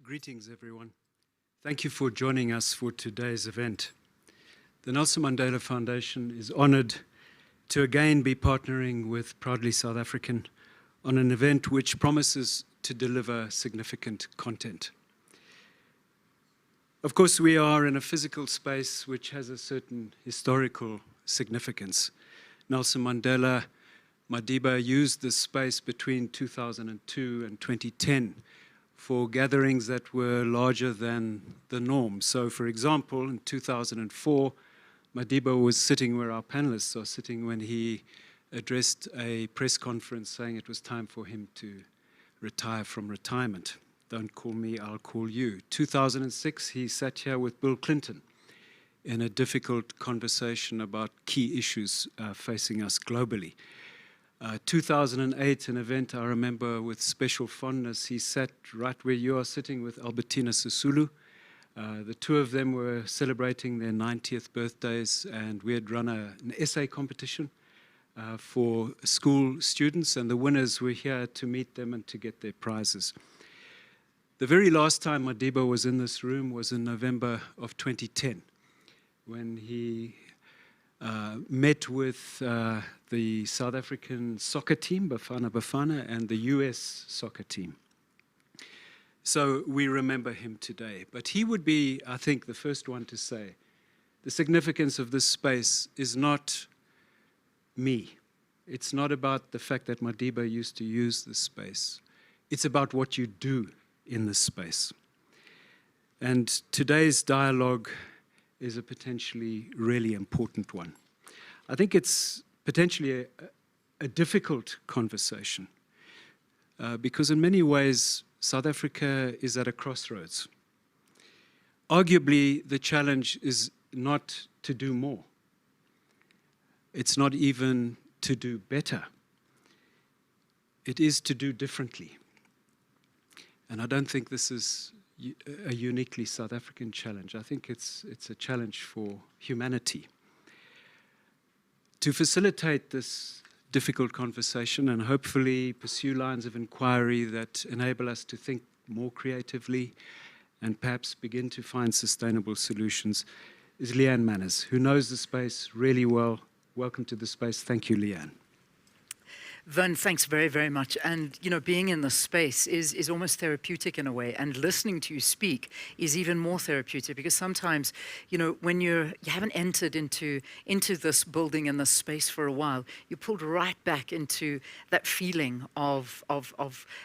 Greetings, everyone. Thank you for joining us for today's event. The Nelson Mandela Foundation is honored to again be partnering with Proudly South African on an event which promises to deliver significant content. Of course, we are in a physical space which has a certain historical significance. Nelson Mandela Madiba used this space between 2002 and 2010 for gatherings that were larger than the norm. So, for example, in 2004, Madiba was sitting where our panelists are sitting when he addressed a press conference saying it was time for him to retire from retirement. Don't call me, I'll call you. 2006, he sat here with Bill Clinton in a difficult conversation about key issues facing us globally. 2008, an event I remember with special fondness, he sat right where you are sitting with Albertina Sisulu. The two of them were celebrating their 90th birthdays, and we had run an essay competition for school students, and the winners were here to meet them and to get their prizes. The very last time Madiba was in this room was in November of 2010, when he met with the South African soccer team, Bafana Bafana, and the US soccer team. So we remember him today. But he would be, I think, the first one to say, the significance of this space is not me. It's not about the fact that Madiba used to use this space. It's about what you do in this space. And today's dialogue is a potentially really important one. I think it's potentially a difficult conversation because in many ways, South Africa is at a crossroads. Arguably, the challenge is not to do more. It's not even to do better. It is to do differently. And I don't think this is a uniquely South African challenge. I think it's a challenge for humanity. To facilitate this difficult conversation and hopefully pursue lines of inquiry that enable us to think more creatively and perhaps begin to find sustainable solutions is Leanne Manners, who knows the space really well. Welcome to the space. Thank you, Leanne. Vern, thanks very, very much. And, you know, being in this space is almost therapeutic in a way. And listening to you speak is even more therapeutic because sometimes, you know, when you haven't entered into this building and this space for a while, you're pulled right back into that feeling of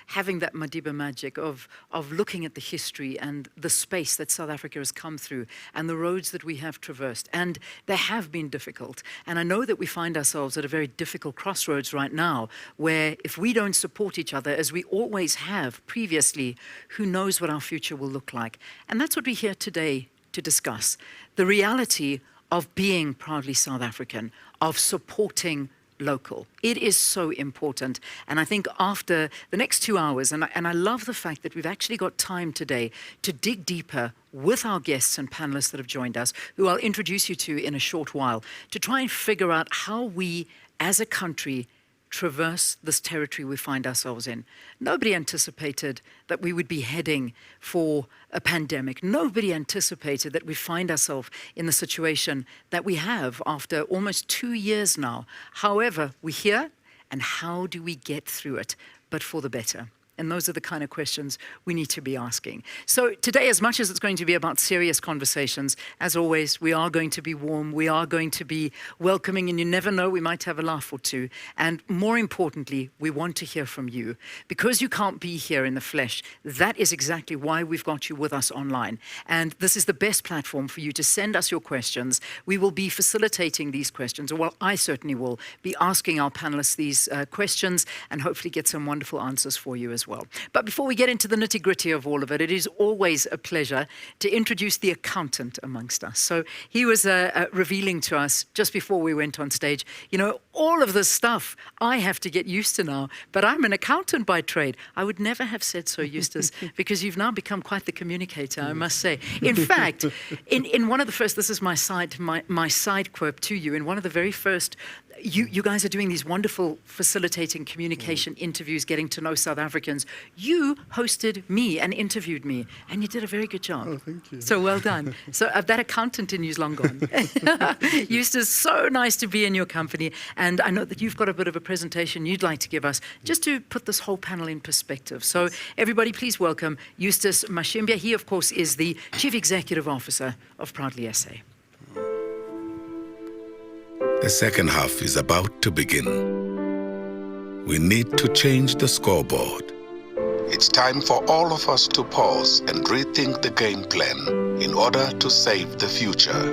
having that Madiba magic, of looking at the history and the space that South Africa has come through and the roads that we have traversed. And they have been difficult. And I know that we find ourselves at a very difficult crossroads right now, where if we don't support each other, as we always have previously, who knows what our future will look like. And that's what we're here today to discuss. The reality of being proudly South African, of supporting local. It is so important. And I think after the next 2 hours, and I love the fact that we've actually got time today to dig deeper with our guests and panelists that have joined us, who I'll introduce you to in a short while, to try and figure out how we, as a country, traverse this territory we find ourselves in. Nobody anticipated that we would be heading for a pandemic. Nobody anticipated that we find ourselves in the situation that we have after almost 2 years now. However, we're here, and how do we get through it, but for the better? And those are the kind of questions we need to be asking. So today, as much as it's going to be about serious conversations, as always, we are going to be warm, we are going to be welcoming, and you never know, we might have a laugh or two. And more importantly, we want to hear from you. Because you can't be here in the flesh, that is exactly why we've got you with us online. And this is the best platform for you to send us your questions. We will be facilitating these questions, or well, I certainly will be asking our panelists these questions and hopefully get some wonderful answers for you as well. But before we get into the nitty-gritty of all of it, it is always a pleasure to introduce the accountant amongst us. So he was revealing to us just before we went on stage, you know, all of this stuff I have to get used to now, but I'm an accountant by trade. I would never have said so, Eustace, because you've now become quite the communicator, I must say. In fact, in one of the first, this is my side quirk to you, in one of the very first you guys are doing these wonderful facilitating communication interviews, getting to know South Africans. You hosted me and interviewed me, and you did a very good job. Oh, thank you. So well done. So that accountant in you's long gone. Eustace, so nice to be in your company. And I know that you've got a bit of a presentation you'd like to give us, just to put this whole panel in perspective. So everybody, please welcome Eustace Mashimbia. He, of course, is the Chief Executive Officer of Proudly SA. The second half is about to begin. We need to change the scoreboard. It's time for all of us to pause and rethink the game plan in order to save the future.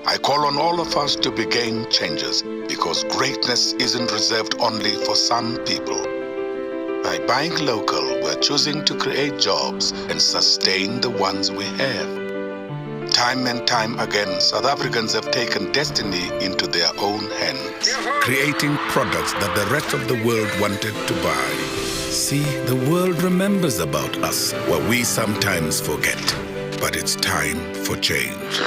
I call on all of us to be game changers because greatness isn't reserved only for some people. By buying local, we're choosing to create jobs and sustain the ones we have. Time and time again, South Africans have taken destiny into their own hands, creating products that the rest of the world wanted to buy. See, the world remembers about us what we sometimes forget, but it's time for change.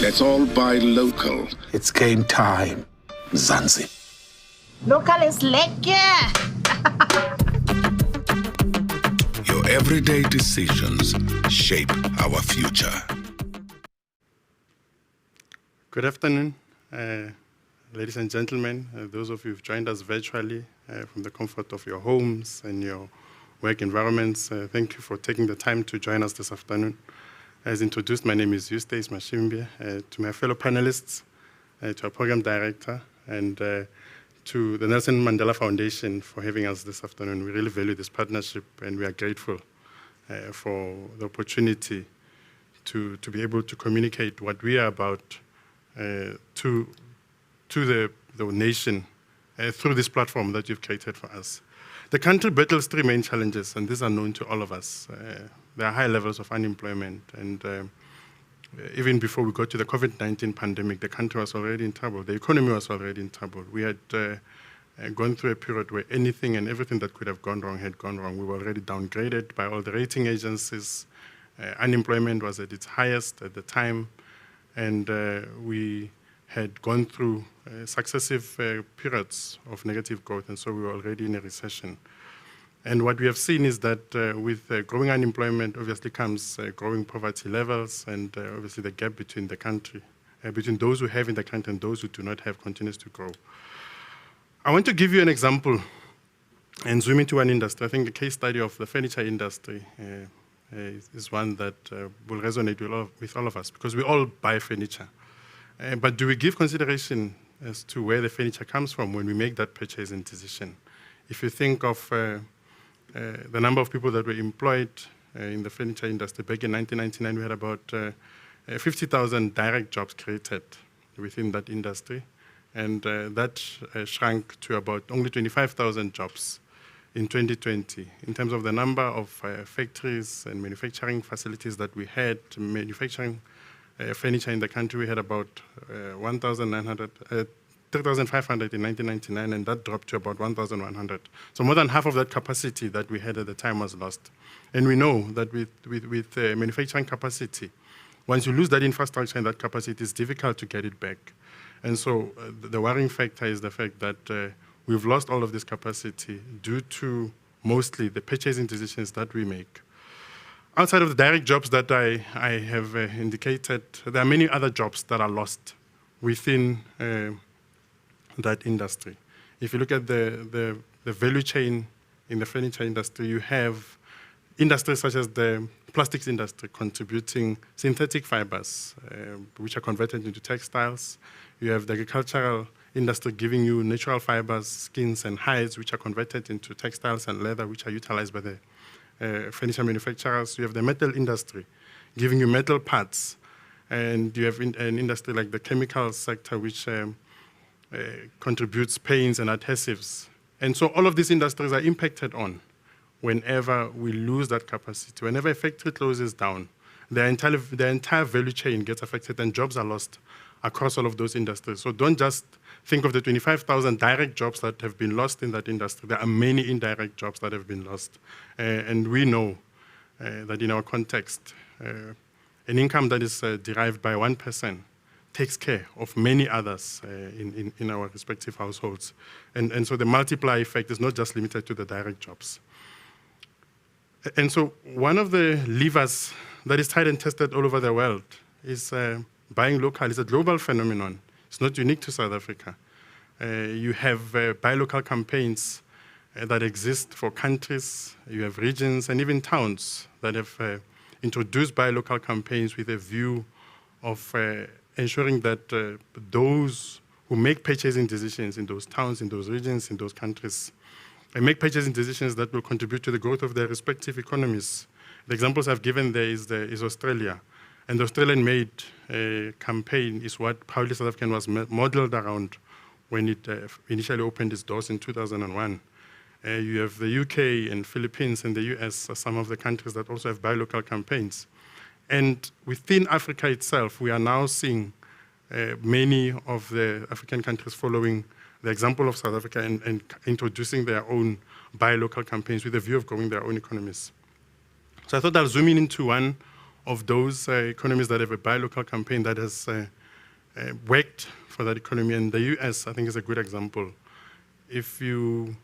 Let's all buy local. It's game time, Zanzi. Local is lekker. Your everyday decisions shape our future. Good afternoon, ladies and gentlemen, those of you who've joined us virtually from the comfort of your homes and your work environments. Thank you for taking the time to join us this afternoon. As introduced, my name is Eustace Mashimbia. To my fellow panelists, to our program director, and to the Nelson Mandela Foundation for having us this afternoon. We really value this partnership, and we are grateful for the opportunity to be able to communicate what we are about to the nation through this platform that you've created for us. The country battles three main challenges, and these are known to all of us. There are high levels of unemployment, and even before we got to the COVID-19 pandemic, the country was already in trouble. The economy was already in trouble. We had gone through a period where anything and everything that could have gone wrong had gone wrong. We were already downgraded by all the rating agencies. Unemployment was at its highest at the time, and we had gone through successive periods of negative growth, and so we were already in a recession. And what we have seen is that with growing unemployment, obviously comes growing poverty levels, and obviously the gap between the country, between those who have in the country and those who do not have, continues to grow. I want to give you an example and zoom into one industry. I think the case study of the furniture industry is one that will resonate with all of us, because we all buy furniture. But do we give consideration as to where the furniture comes from when we make that purchasing decision? If you think of the number of people that were employed in the furniture industry, back in 1999, we had about 50,000 direct jobs created within that industry. And that shrunk to about only 25,000 jobs in 2020. In terms of the number of factories and manufacturing facilities that we had manufacturing furniture in the country, we had about 3,500 in 1999, and that dropped to about 1,100. So more than half of that capacity that we had at the time was lost. And we know that with manufacturing capacity, once you lose that infrastructure and that capacity, it's difficult to get it back. And so the worrying factor is the fact that we've lost all of this capacity due to mostly the purchasing decisions that we make. Outside of the direct jobs that I have indicated, there are many other jobs that are lost within that industry. If you look at the value chain in the furniture industry, you have industries such as the plastics industry contributing synthetic fibers, which are converted into textiles. You have the agricultural industry giving you natural fibers, skins and hides, which are converted into textiles and leather, which are utilized by the furniture manufacturers. You have the metal industry giving you metal parts. And you have an industry like the chemical sector, which contributes paints and adhesives. And so all of these industries are impacted on whenever we lose that capacity. Whenever a factory closes down, the entire value chain gets affected and jobs are lost across all of those industries. So don't just think of the 25,000 direct jobs that have been lost in that industry. There are many indirect jobs that have been lost. And we know that in our context, an income that is derived by one person takes care of many others in our respective households. And so the multiplier effect is not just limited to the direct jobs. And so one of the levers that is tried and tested all over the world is buying local. It's a global phenomenon. It's not unique to South Africa. You have buy local campaigns that exist for countries. You have regions and even towns that have introduced buy local campaigns with a view of ensuring that those who make purchasing decisions in those towns, in those regions, in those countries, and make purchasing decisions that will contribute to the growth of their respective economies. The examples I've given there is Australia. And the Australian-made campaign is what proudly South African was modeled around when it initially opened its doors in 2001. You have the UK and Philippines and the US are some of the countries that also have buy local campaigns. And within Africa itself, we are now seeing many of the African countries following the example of South Africa and introducing their own buy local campaigns with a view of growing their own economies. So I thought I'll zoom in into one of those economies that have a buy local campaign that has worked for that economy. And the US, I think, is a good example. If you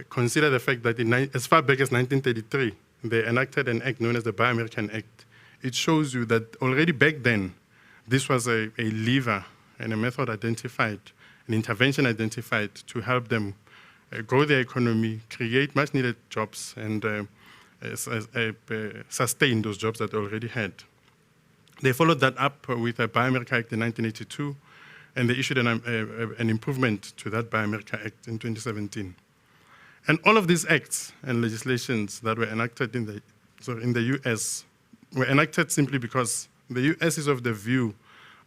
consider the fact that as far back as 1933, they enacted an act known as the Buy American Act, it shows you that already back then, this was a lever and a method identified, an intervention identified to help them grow their economy, create much needed jobs, and sustain those jobs that they already had. They followed that up with a Buy America Act in 1982, and they issued an improvement to that Buy America Act in 2017. And all of these acts and legislations that were enacted in the US were enacted simply because the US is of the view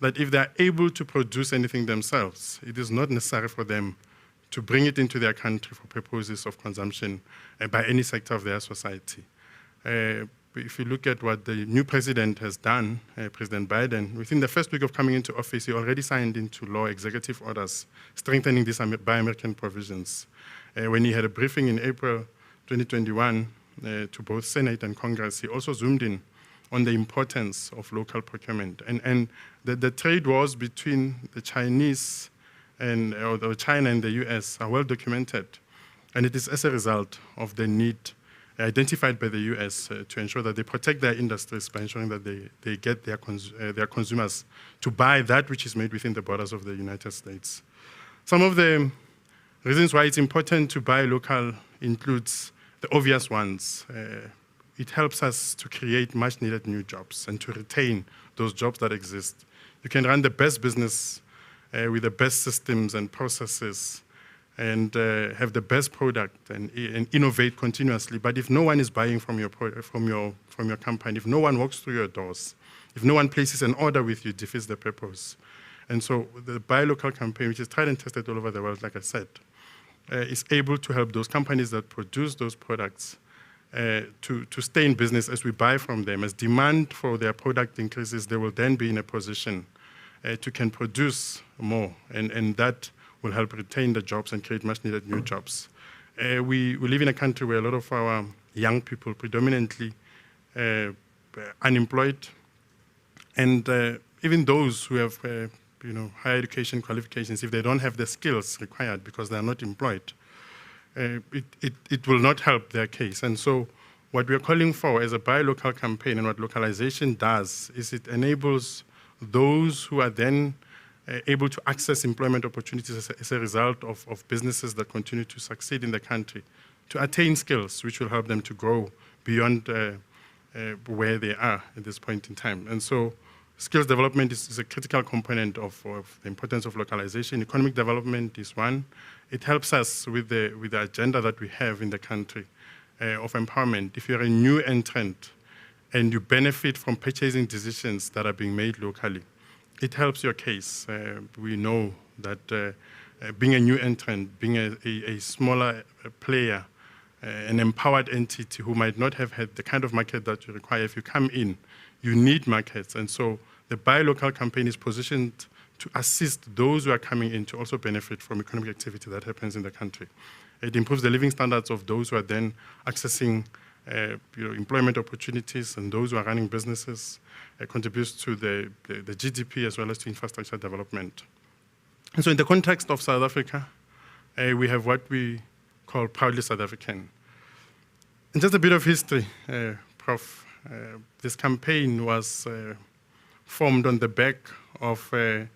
that if they're able to produce anything themselves, it is not necessary for them to bring it into their country for purposes of consumption by any sector of their society. If you look at what the new president has done, President Biden, within the first week of coming into office, he already signed into law executive orders strengthening these Buy American provisions. When he had a briefing in April 2021 to both Senate and Congress, he also zoomed in on the importance of local procurement. And the trade wars between the Chinese or China and the US are well documented. And it is as a result of the need identified by the US to ensure that they protect their industries by ensuring that they get their consumers to buy that which is made within the borders of the United States. Some of the reasons why it's important to buy local includes the obvious ones. It helps us to create much needed new jobs and to retain those jobs that exist. You can run the best business with the best systems and processes and have the best product and innovate continuously. But if no one is buying from your company, if no one walks through your doors, if no one places an order with you, it defeats the purpose. And so the Buy Local campaign, which is tried and tested all over the world, like I said, is able to help those companies that produce those products to stay in business as we buy from them. As demand for their product increases, they will then be in a position to can produce more, and that will help retain the jobs and create much needed new jobs. We live in a country where a lot of our young people, predominantly unemployed, and even those who have higher education qualifications, if they don't have the skills required because they are not employed, it will not help their case. And so what we are calling for as a Buy Local campaign, and what localization does, is it enables those who are then able to access employment opportunities as a result of businesses that continue to succeed in the country, to attain skills which will help them to grow beyond where they are at this point in time. And so skills development is a critical component of the importance of localization. Economic development is one. It helps us with the agenda that we have in the country of empowerment. If you're a new entrant and you benefit from purchasing decisions that are being made locally, it helps your case. We know that being a new entrant, being a smaller player, an empowered entity who might not have had the kind of market that you require, if you come in, you need markets. And so the Buy Local campaign is positioned to assist those who are coming in to also benefit from economic activity that happens in the country. It improves the living standards of those who are then accessing employment opportunities, and those who are running businesses, contributes to the GDP as well as to infrastructure development. And so in the context of South Africa, we have what we call Proudly South African. And just a bit of history, Prof. This campaign was formed on the back of a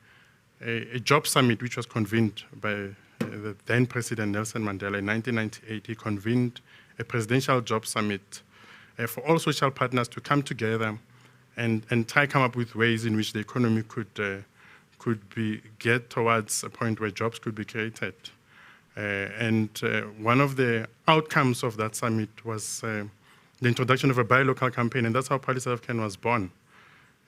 job summit which was convened by the then President Nelson Mandela in 1998. He convened a presidential job summit for all social partners to come together and try to come up with ways in which the economy could get towards a point where jobs could be created. And one of the outcomes of that summit was the introduction of a buy local campaign, and that's how Proudly South African was born.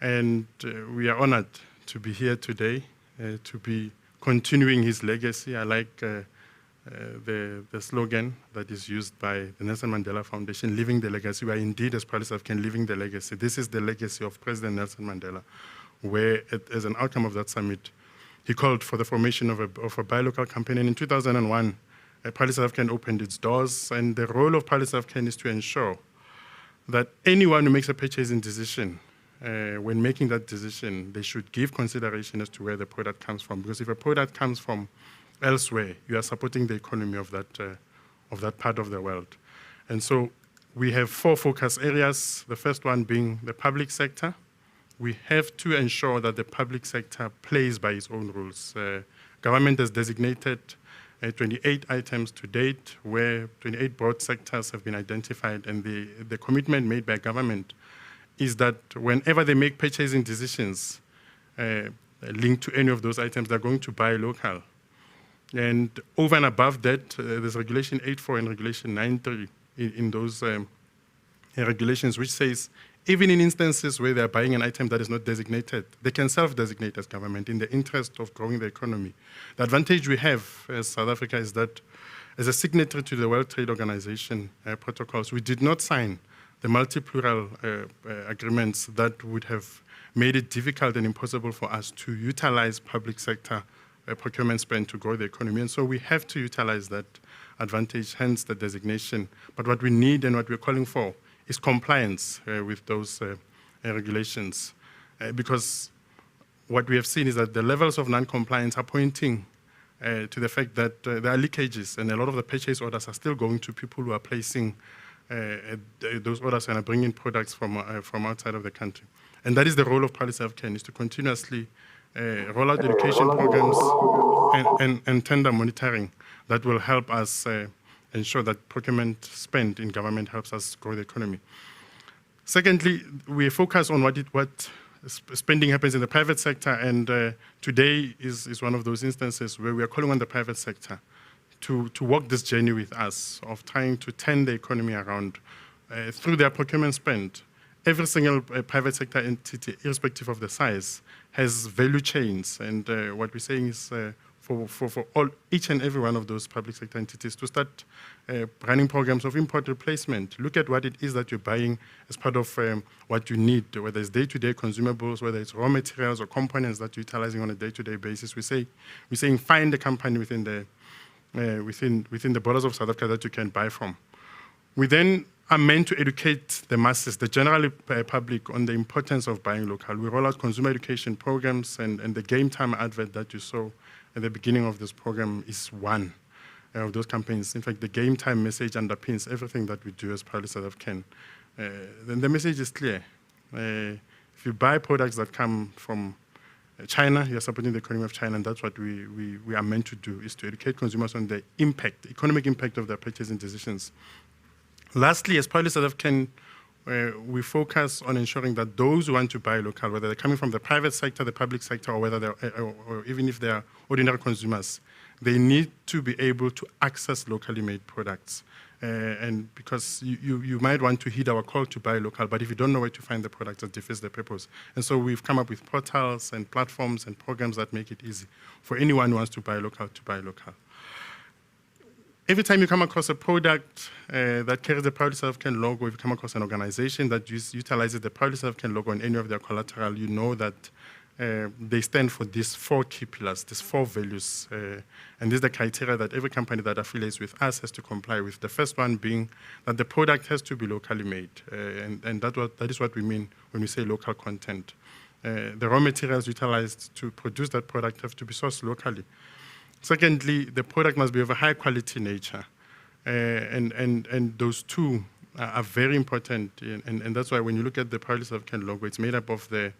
And we are honored to be here today, to be continuing his legacy. I like the slogan that is used by the Nelson Mandela Foundation, living the legacy. We are indeed, as Proudly South African, living the legacy. This is the legacy of President Nelson Mandela, where, as an outcome of that summit, he called for the formation of a buy local campaign. And in 2001, Proudly South African opened its doors, and the role of Proudly South African is to ensure that anyone who makes a purchasing decision, when making that decision, they should give consideration as to where the product comes from. Because if a product comes from elsewhere, you are supporting the economy of that part of the world. And so we have 4 focus areas, the first one being the public sector. We have to ensure that the public sector plays by its own rules. Government has designated 28 items to date, where 28 broad sectors have been identified, and the commitment made by government is that whenever they make purchasing decisions linked to any of those items, they're going to buy local. And over and above that, there's Regulation 8.4 and Regulation 9.3 in those regulations, which says even in instances where they're buying an item that is not designated, they can self-designate as government in the interest of growing the economy. The advantage we have as South Africa is that as a signatory to the World Trade Organization protocols, we did not sign the multi-plural agreements that would have made it difficult and impossible for us to utilize public sector procurement spend to grow the economy. And so we have to utilize that advantage, hence the designation. But what we need and what we're calling for is compliance with those regulations. Because what we have seen is that the levels of non-compliance are pointing to the fact that there are leakages, and a lot of the purchase orders are still going to people who are placing those orders and are bringing products from outside of the country. And that is the role of Proudly South African, is to continuously roll out education programs and tender monitoring that will help us ensure that procurement spend in government helps us grow the economy. Secondly, we focus on what spending happens in the private sector, and today is one of those instances where we are calling on the private sector to walk this journey with us of trying to turn the economy around through their procurement spend. Every single private sector entity, irrespective of the size, has value chains, and what we're saying is for each and every one of those public sector entities to start running programs of import replacement. Look at what it is that you're buying as part of what you need, whether it's day-to-day consumables, whether it's raw materials or components that you're utilizing on a day-to-day basis. We're saying find a company within the borders of South Africa that you can buy from. We then are meant to educate the masses, the general public, on the importance of buying local. We roll out consumer education programs, and the game time advert that you saw at the beginning of this program is one of those campaigns. In fact, the game time message underpins everything that we do as Proudly South African. Then the message is clear. If you buy products that come from China, you're supporting the economy of China, and that's what we are meant to do, is to educate consumers on the impact, economic impact of their purchasing decisions. Lastly, as Proudly South African, we focus on ensuring that those who want to buy local, whether they're coming from the private sector, the public sector, or whether or even if they're ordinary consumers, they need to be able to access locally made products. And because you might want to heed our call to buy local, but if you don't know where to find the products, that defeats the purpose. And so we've come up with portals and platforms and programs that make it easy for anyone who wants to buy local to buy local. Every time you come across a product that carries the Proudly South African logo, if you come across an organization that utilizes the Proudly South African logo on any of their collateral, you know that they stand for these 4 key pillars, these 4 values. And these are the criteria that every company that affiliates with us has to comply with. The first one being that the product has to be locally made. And that is what we mean when we say local content. The raw materials utilized to produce that product have to be sourced locally. Secondly, the product must be of a high quality nature. And those 2 are very important. And that's why when you look at the Proudly South African logo, it's made up of the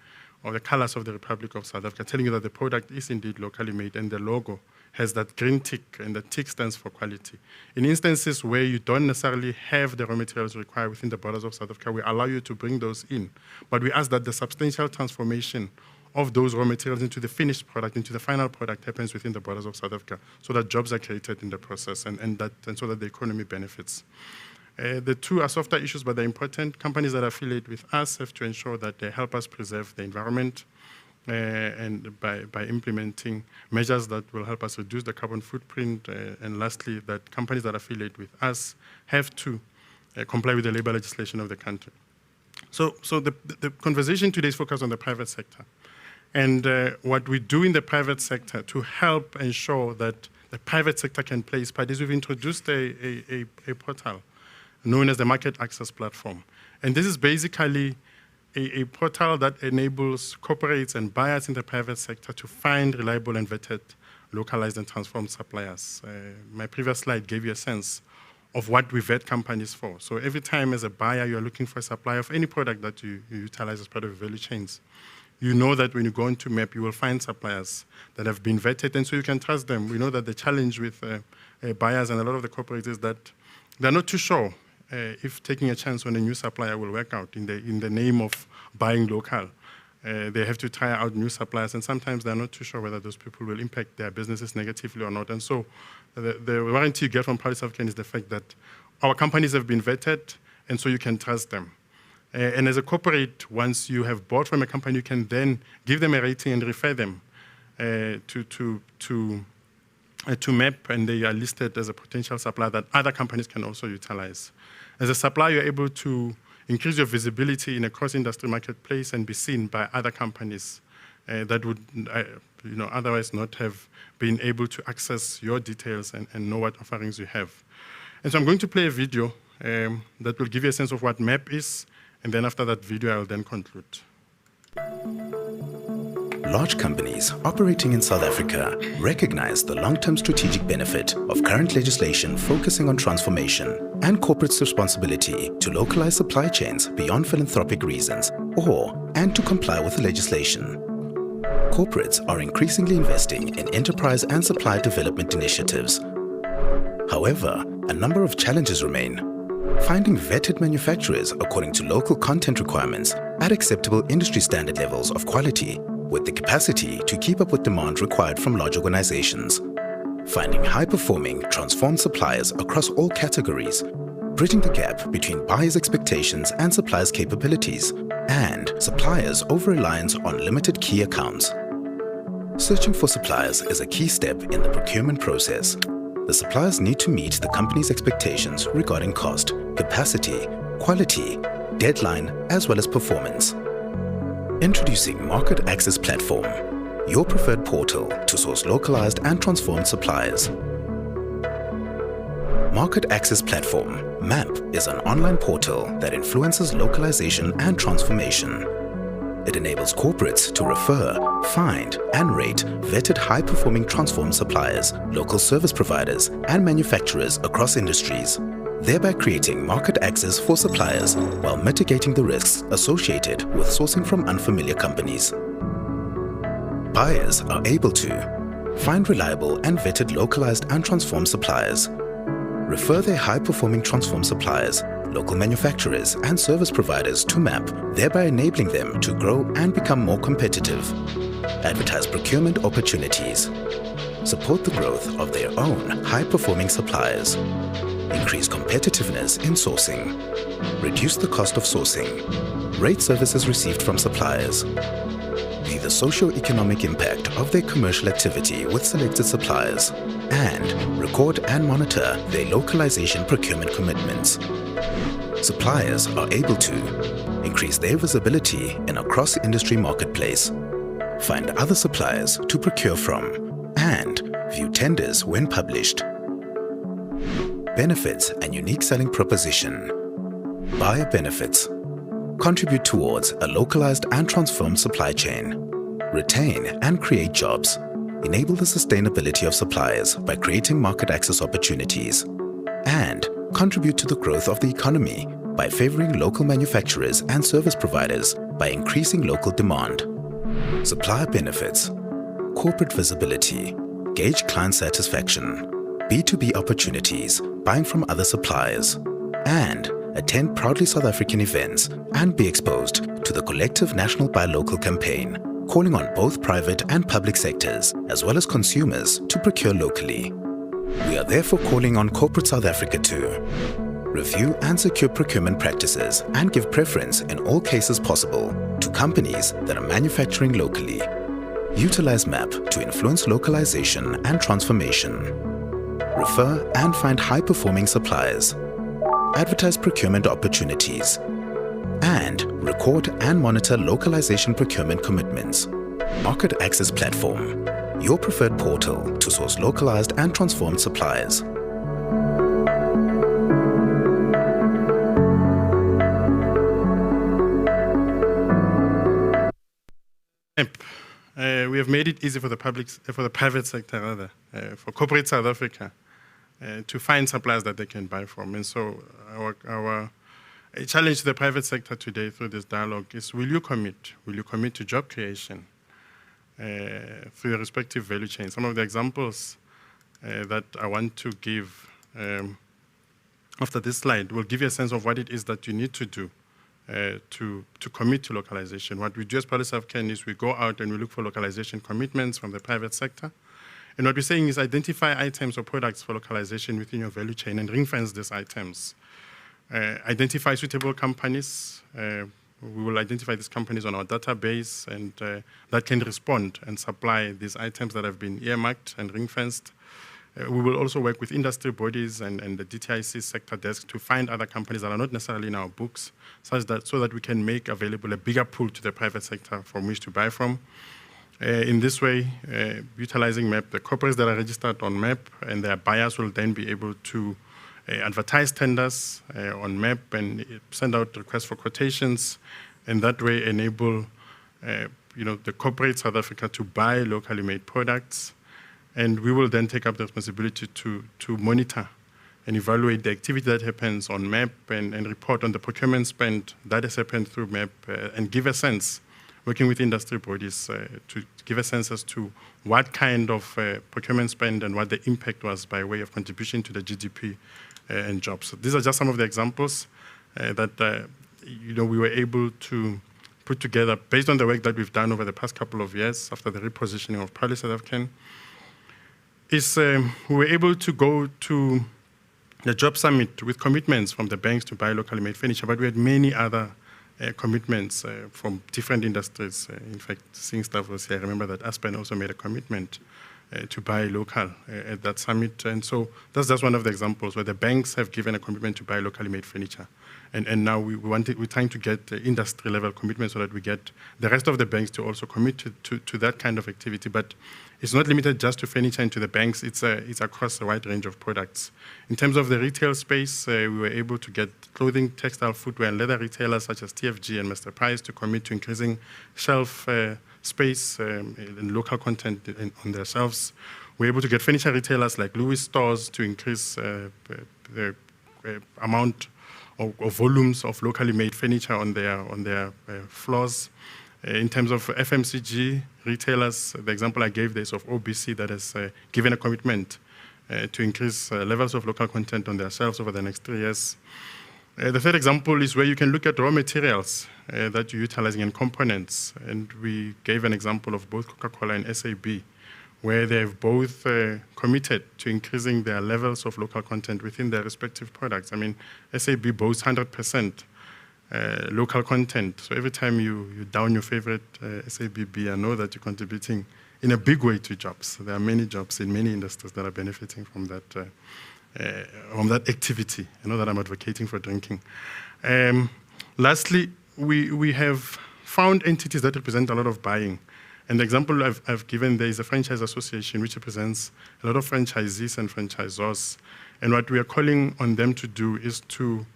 colors of the Republic of South Africa, telling you that the product is indeed locally made, and the logo has that green tick, and the tick stands for quality. In instances where you don't necessarily have the raw materials required within the borders of South Africa, we allow you to bring those in. But we ask that the substantial transformation of those raw materials into the finished product, into the final product, happens within the borders of South Africa, so that jobs are created in the process and so that the economy benefits. The 2 are softer issues, but they're important. Companies that affiliate with us have to ensure that they help us preserve the environment and by implementing measures that will help us reduce the carbon footprint. And lastly, that companies that affiliate with us have to comply with the labor legislation of the country. So the conversation today is focused on the private sector. And what we do in the private sector to help ensure that the private sector can play its part is we've introduced a portal known as the Market Access Platform. And this is basically a portal that enables corporates and buyers in the private sector to find reliable and vetted, localized and transformed suppliers. My previous slide gave you a sense of what we vet companies for. So every time as a buyer you're looking for a supplier of any product that you utilize as part of your value chains, you know that when you go into MEP, you will find suppliers that have been vetted, and so you can trust them. We know that the challenge with buyers and a lot of the corporates is that they're not too sure if taking a chance on a new supplier will work out in the name of buying local. They have to try out new suppliers, and sometimes they're not too sure whether those people will impact their businesses negatively or not. And so the warranty you get from Proudly South African is the fact that our companies have been vetted, and so you can trust them. And as a corporate, once you have bought from a company, you can then give them a rating and refer them to MEP, and they are listed as a potential supplier that other companies can also utilize. As a supplier, you're able to increase your visibility in a cross-industry marketplace and be seen by other companies that would otherwise not have been able to access your details and know what offerings you have. And so I'm going to play a video that will give you a sense of what MEP is, and then after that video, I will then conclude. Large companies operating in South Africa recognize the long-term strategic benefit of current legislation focusing on transformation and corporates' responsibility to localize supply chains beyond philanthropic reasons and to comply with the legislation. Corporates are increasingly investing in enterprise and supply development initiatives. However, a number of challenges remain. Finding vetted manufacturers according to local content requirements at acceptable industry standard levels of quality with the capacity to keep up with demand required from large organizations. Finding high-performing, transformed suppliers across all categories, bridging the gap between buyers' expectations and suppliers' capabilities, and suppliers' over-reliance on limited key accounts. Searching for suppliers is a key step in the procurement process. The suppliers need to meet the company's expectations regarding cost, capacity, quality, deadline, as well as performance. Introducing Market Access Platform, your preferred portal to source localized and transformed suppliers. Market Access Platform, MAP, is an online portal that influences localization and transformation. It enables corporates to refer, find, and rate vetted high-performing transformed suppliers, local service providers, and manufacturers across industries, thereby creating market access for suppliers while mitigating the risks associated with sourcing from unfamiliar companies. Buyers are able to find reliable and vetted localized and transformed suppliers, refer their high-performing transformed suppliers, local manufacturers, and service providers to MAP, thereby enabling them to grow and become more competitive, advertise procurement opportunities, support the growth of their own high-performing suppliers, increase competitiveness in sourcing, reduce the cost of sourcing, rate services received from suppliers, view the socio-economic impact of their commercial activity with selected suppliers, and record and monitor their localization procurement commitments. Suppliers are able to increase their visibility in a cross-industry marketplace, find other suppliers to procure from, and view tenders when published. Benefits and unique selling proposition. Buyer benefits. Contribute towards a localized and transformed supply chain. Retain and create jobs. Enable the sustainability of suppliers by creating market access opportunities. And contribute to the growth of the economy by favoring local manufacturers and service providers by increasing local demand. Supplier benefits. Corporate visibility. Gauge client satisfaction. B2B opportunities, buying from other suppliers. And attend proudly South African events and be exposed to the collective National Buy Local campaign, calling on both private and public sectors, as well as consumers, to procure locally. We are therefore calling on corporate South Africa to review and secure procurement practices and give preference in all cases possible to companies that are manufacturing locally. Utilize MAP to influence localization and transformation. Refer and find high-performing suppliers. Advertise procurement opportunities. And record and monitor localization procurement commitments. Market Access Platform, your preferred portal to source localized and transformed suppliers. We have made it easy for the private sector, rather, for corporate South Africa, to find suppliers that they can buy from. And so our challenge to the private sector today through this dialogue is, will you commit? Will you commit to job creation through your respective value chain? Some of the examples that I want to give after this slide will give you a sense of what it is that you need to do to commit to localization. What we do as Policy of Ken is we go out and we look for localization commitments from the private sector. And what we're saying is identify items or products for localization within your value chain and ring-fence these items. Identify suitable companies. We will identify these companies on our database, and that can respond and supply these items that have been earmarked and ring-fenced. We will also work with industry bodies and the DTIC sector desk to find other companies that are not necessarily in our books, so that we can make available a bigger pool to the private sector from which to buy from. In this way, utilizing MAP, the corporates that are registered on MAP and their buyers will then be able to advertise tenders on MAP and send out requests for quotations, and that way enable the corporate South Africa to buy locally made products. And we will then take up the responsibility to monitor and evaluate the activity that happens on MAP and report on the procurement spend that has happened through MAP and give a sense, working with industry bodies, to give a sense as to what kind of procurement spend and what the impact was by way of contribution to the GDP and jobs. So these are just some of the examples that we were able to put together based on the work that we've done over the past couple of years after the repositioning of Policy South African. We were able to go to the job summit with commitments from the banks to buy locally made furniture, but we had many other commitments from different industries. In fact, seeing staff was here, I remember that Aspen also made a commitment to buy local at that summit. And so that's just one of the examples where the banks have given a commitment to buy locally made furniture. And now we're trying to get industry level commitment so that we get the rest of the banks to also commit to that kind of activity. But it's not limited just to furniture and to the banks, it's across a wide range of products. In terms of the retail space, we were able to get clothing, textile, footwear, and leather retailers such as TFG and Mr. Price to commit to increasing shelf space and local content on their shelves. We're able to get furniture retailers like Louis stores to increase the amount or volumes of locally made furniture on their floors. In terms of FMCG retailers, the example I gave there is of OBC that has given a commitment to increase levels of local content on their shelves over the next 3 years. The third example is where you can look at raw materials that you're utilizing and components. And we gave an example of both Coca-Cola and SAB, where they've both committed to increasing their levels of local content within their respective products. I mean, SAB boasts 100% local content. So every time you down your favorite SAB beer, know that you're contributing in a big way to jobs. There are many jobs in many industries that are benefiting from that activity. I know that I'm advocating for drinking. Lastly, we have found entities that represent a lot of buying. And the example I've given there is a franchise association, which represents a lot of franchisees and franchisors. And what we are calling on them to do is to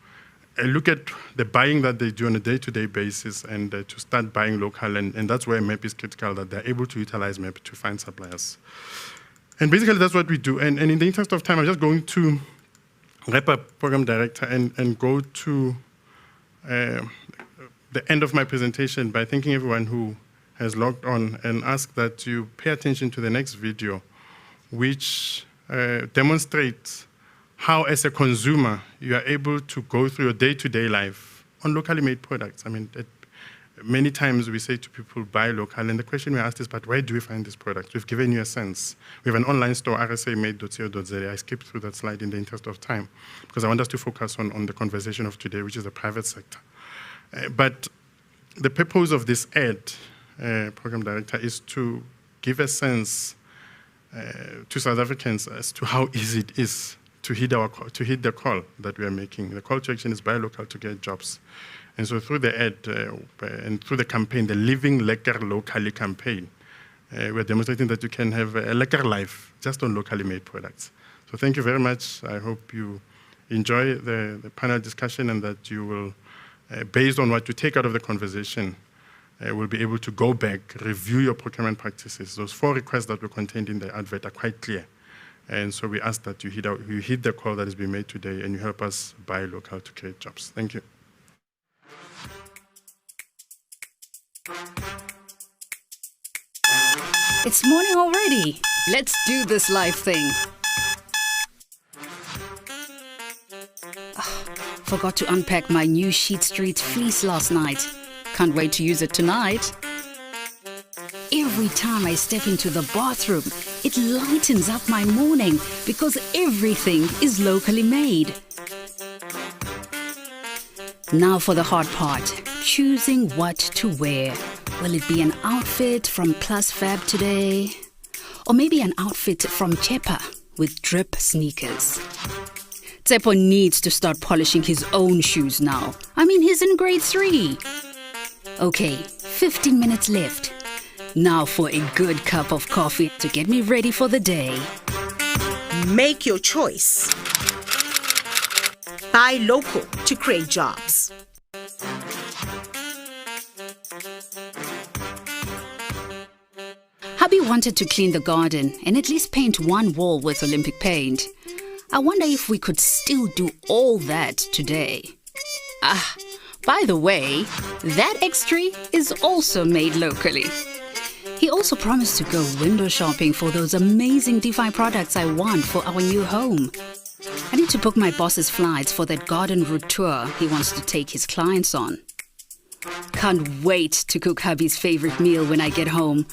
look at the buying that they do on a day-to-day basis and to start buying local. And that's where MEP is critical, that they're able to utilize MEP to find suppliers. And basically, that's what we do. And in the interest of time, I'm just going to wrap up, Program Director, and go to the end of my presentation by thanking everyone who has logged on and ask that you pay attention to the next video, which demonstrates how, as a consumer, you are able to go through your day-to-day life on locally made products. I mean, many times we say to people, buy local, and the question we asked is, but where do we find this product? We've given you a sense. We have an online store, rsamade.co.za. I skipped through that slide in the interest of time, because I want us to focus on the conversation of today, which is the private sector. But the purpose of this ad, Program Director, is to give a sense to South Africans as to how easy it is to heed the call that we are making. The call to action is buy local to get jobs. And so through the ad and through the campaign, the Living Lekker Locally campaign, we're demonstrating that you can have a lekker life just on locally made products. So thank you very much. I hope you enjoy the panel discussion and that you will, based on what you take out of the conversation, will be able to go back, review your procurement practices. Those 4 requests that were contained in the advert are quite clear. And so we ask that you heed the call that has been made today and you help us buy local to create jobs. Thank you. It's morning already. Let's do this live thing. Forgot to unpack my new Sheet Street fleece last night. Can't wait to use it tonight. Every time I step into the bathroom, it lightens up my morning because everything is locally made. Now for the hard part, choosing what to wear. Will it be an outfit from Plus Fab today? Or maybe an outfit from Chepa with drip sneakers? Tsepo needs to start polishing his own shoes now. I mean, he's in grade 3. Okay, 15 minutes left. Now for a good cup of coffee to get me ready for the day. Make your choice. Buy local to create jobs. Hubby wanted to clean the garden and at least paint one wall with Olympic paint. I wonder if we could still do all that today. By the way, that X-Tree is also made locally. He also promised to go window shopping for those amazing DeFi products I want for our new home. I need to book my boss's flights for that garden route tour he wants to take his clients on. Can't wait to cook hubby's favorite meal when I get home.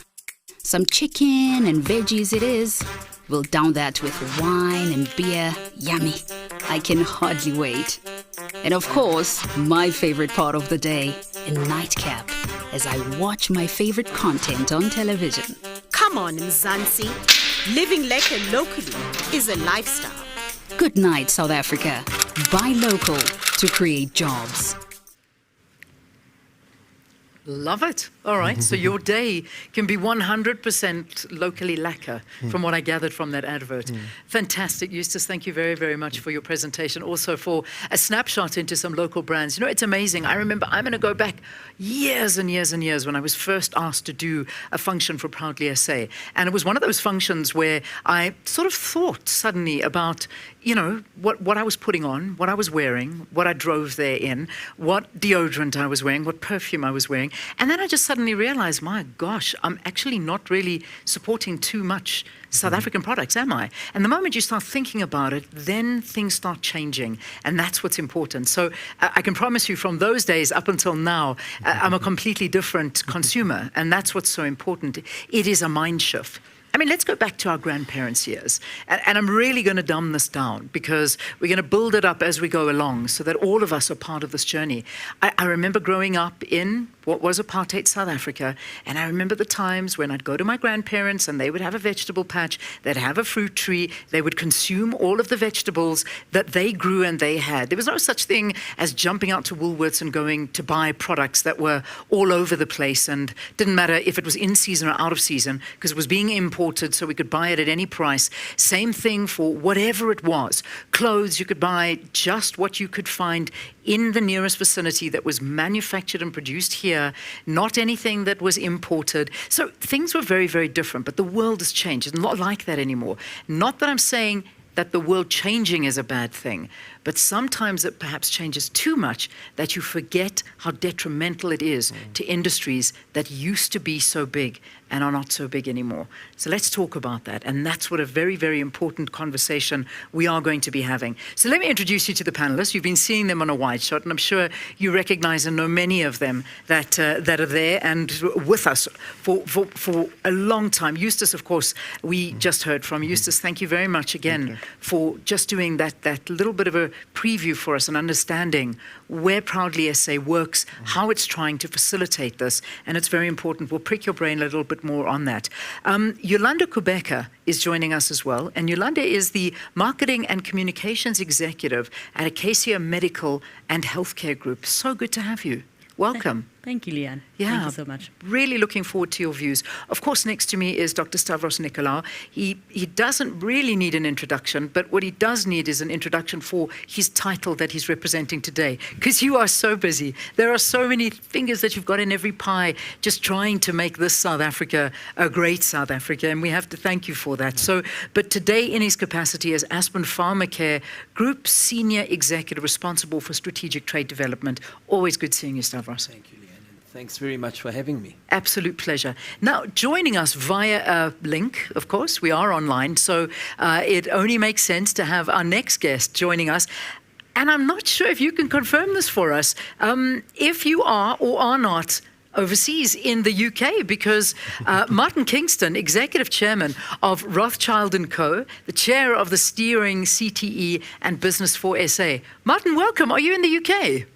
Some chicken and veggies it is. We'll down that with wine and beer. Yummy. I can hardly wait. And of course, my favorite part of the day, a nightcap, as I watch my favorite content on television. Come on, Mzansi. Living lekker locally is a lifestyle. Good night, South Africa. Buy local to create jobs. Love it. All right. So your day can be 100% locally lacquer, from what I gathered from that advert. Fantastic. Eustace, thank you very, very much for your presentation. Also for a snapshot into some local brands. You know, it's amazing. I remember, I'm going to go back years and years and years when I was first asked to do a function for Proudly SA. And it was one of those functions where I sort of thought suddenly about, you know, what I was putting on, what I was wearing, what I drove there in, what deodorant I was wearing, what perfume I was wearing. And then I just suddenly realized, my gosh, I'm actually not really supporting too much South African products, am I? And the moment you start thinking about it, then things start changing. And that's what's important. So I can promise you from those days up until now, I'm a completely different consumer. And that's what's so important. It is a mind shift. I mean, let's go back to our grandparents' years. And I'm really going to dumb this down because we're going to build it up as we go along so that all of us are part of this journey. I remember growing up in what was apartheid South Africa, and I remember the times when I'd go to my grandparents and they would have a vegetable patch, they'd have a fruit tree, they would consume all of the vegetables that they grew and they had. There was no such thing as jumping out to Woolworths and going to buy products that were all over the place and didn't matter if it was in season or out of season because it was being imported so we could buy it at any price. Same thing for whatever it was. Clothes, you could buy just what you could find in the nearest vicinity that was manufactured and produced here, not anything that was imported. So things were very, very different, but the world has changed. It's not like that anymore. Not that I'm saying that the world changing is a bad thing, but sometimes it perhaps changes too much that you forget how detrimental it is to industries that used to be so big and are not so big anymore. So let's talk about that. And that's what a very, very important conversation we are going to be having. So let me introduce you to the panelists. You've been seeing them on a wide shot, and I'm sure you recognize and know many of them that are there and with us for a long time. Eustace, of course, we just heard from. Eustace, thank you very much again for just doing that little bit of a preview for us and understanding where Proudly SA works, how it's trying to facilitate this, and it's very important. We'll prick your brain a little bit more on that. Yolanda Kubeka is joining us as well, and Yolanda is the Marketing and Communications Executive at Acacia Medical and Healthcare Group. So good to have you. Welcome. Thank you, Leanne. Yeah, thank you so much. Really looking forward to your views. Of course, next to me is Dr. Stavros Nicolaou. He doesn't really need an introduction, but what he does need is an introduction for his title that he's representing today, because you are so busy. There are so many fingers that you've got in every pie, just trying to make this South Africa a great South Africa, and we have to thank you for that. So, but today in his capacity as Aspen Pharmacare Group Senior Executive responsible for strategic trade development. Always good seeing you, Stavros. Thank you. Thanks very much for having me. Absolute pleasure. Now, joining us via a link, of course, we are online, so it only makes sense to have our next guest joining us. And I'm not sure if you can confirm this for us, if you are or are not overseas in the UK, because Martin Kingston, Executive Chairman of Rothschild & Co., the Chair of the Steering CTE and Business for SA. Martin, welcome. Are you in the UK?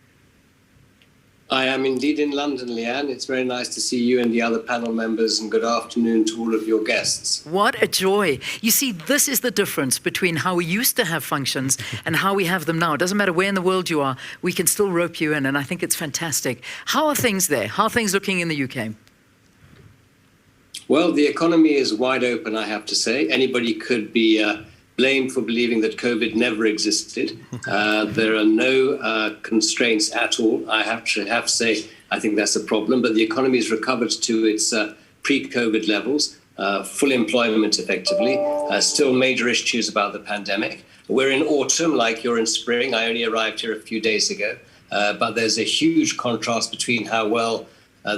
I am indeed in London, Leanne. It's very nice to see you and the other panel members, and good afternoon to all of your guests. What a joy. You see, this is the difference between how we used to have functions and how we have them now. It doesn't matter where in the world you are, we can still rope you in, and I think it's fantastic. How are things there? How are things looking in the UK? Well, the economy is wide open, I have to say. Anybody could be blamed for believing that COVID never existed. There are no constraints at all. I have to say, I think that's a problem, but the economy has recovered to its pre-COVID levels, full employment effectively, still major issues about the pandemic. We're in autumn, like you're in spring. I only arrived here a few days ago, but there's a huge contrast between how well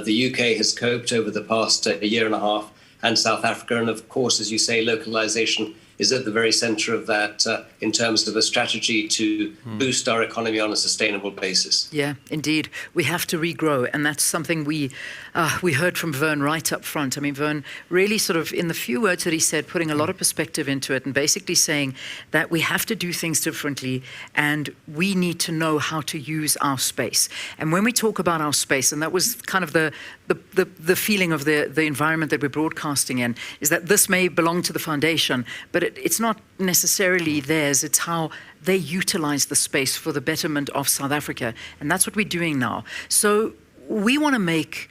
the UK has coped over the past year and a half and South Africa. And of course, as you say, localization is at the very center of that in terms of a strategy to boost our economy on a sustainable basis. Yeah, indeed. We have to regrow, and that's something we heard from Vern right up front. I mean, Vern really sort of, in the few words that he said, putting a lot of perspective into it and basically saying that we have to do things differently and we need to know how to use our space. And when we talk about our space, and that was kind of the feeling of the environment that we're broadcasting in, is that this may belong to the foundation, but it's not necessarily theirs. It's how they utilize the space for the betterment of South Africa. And that's what we're doing now. So we want to make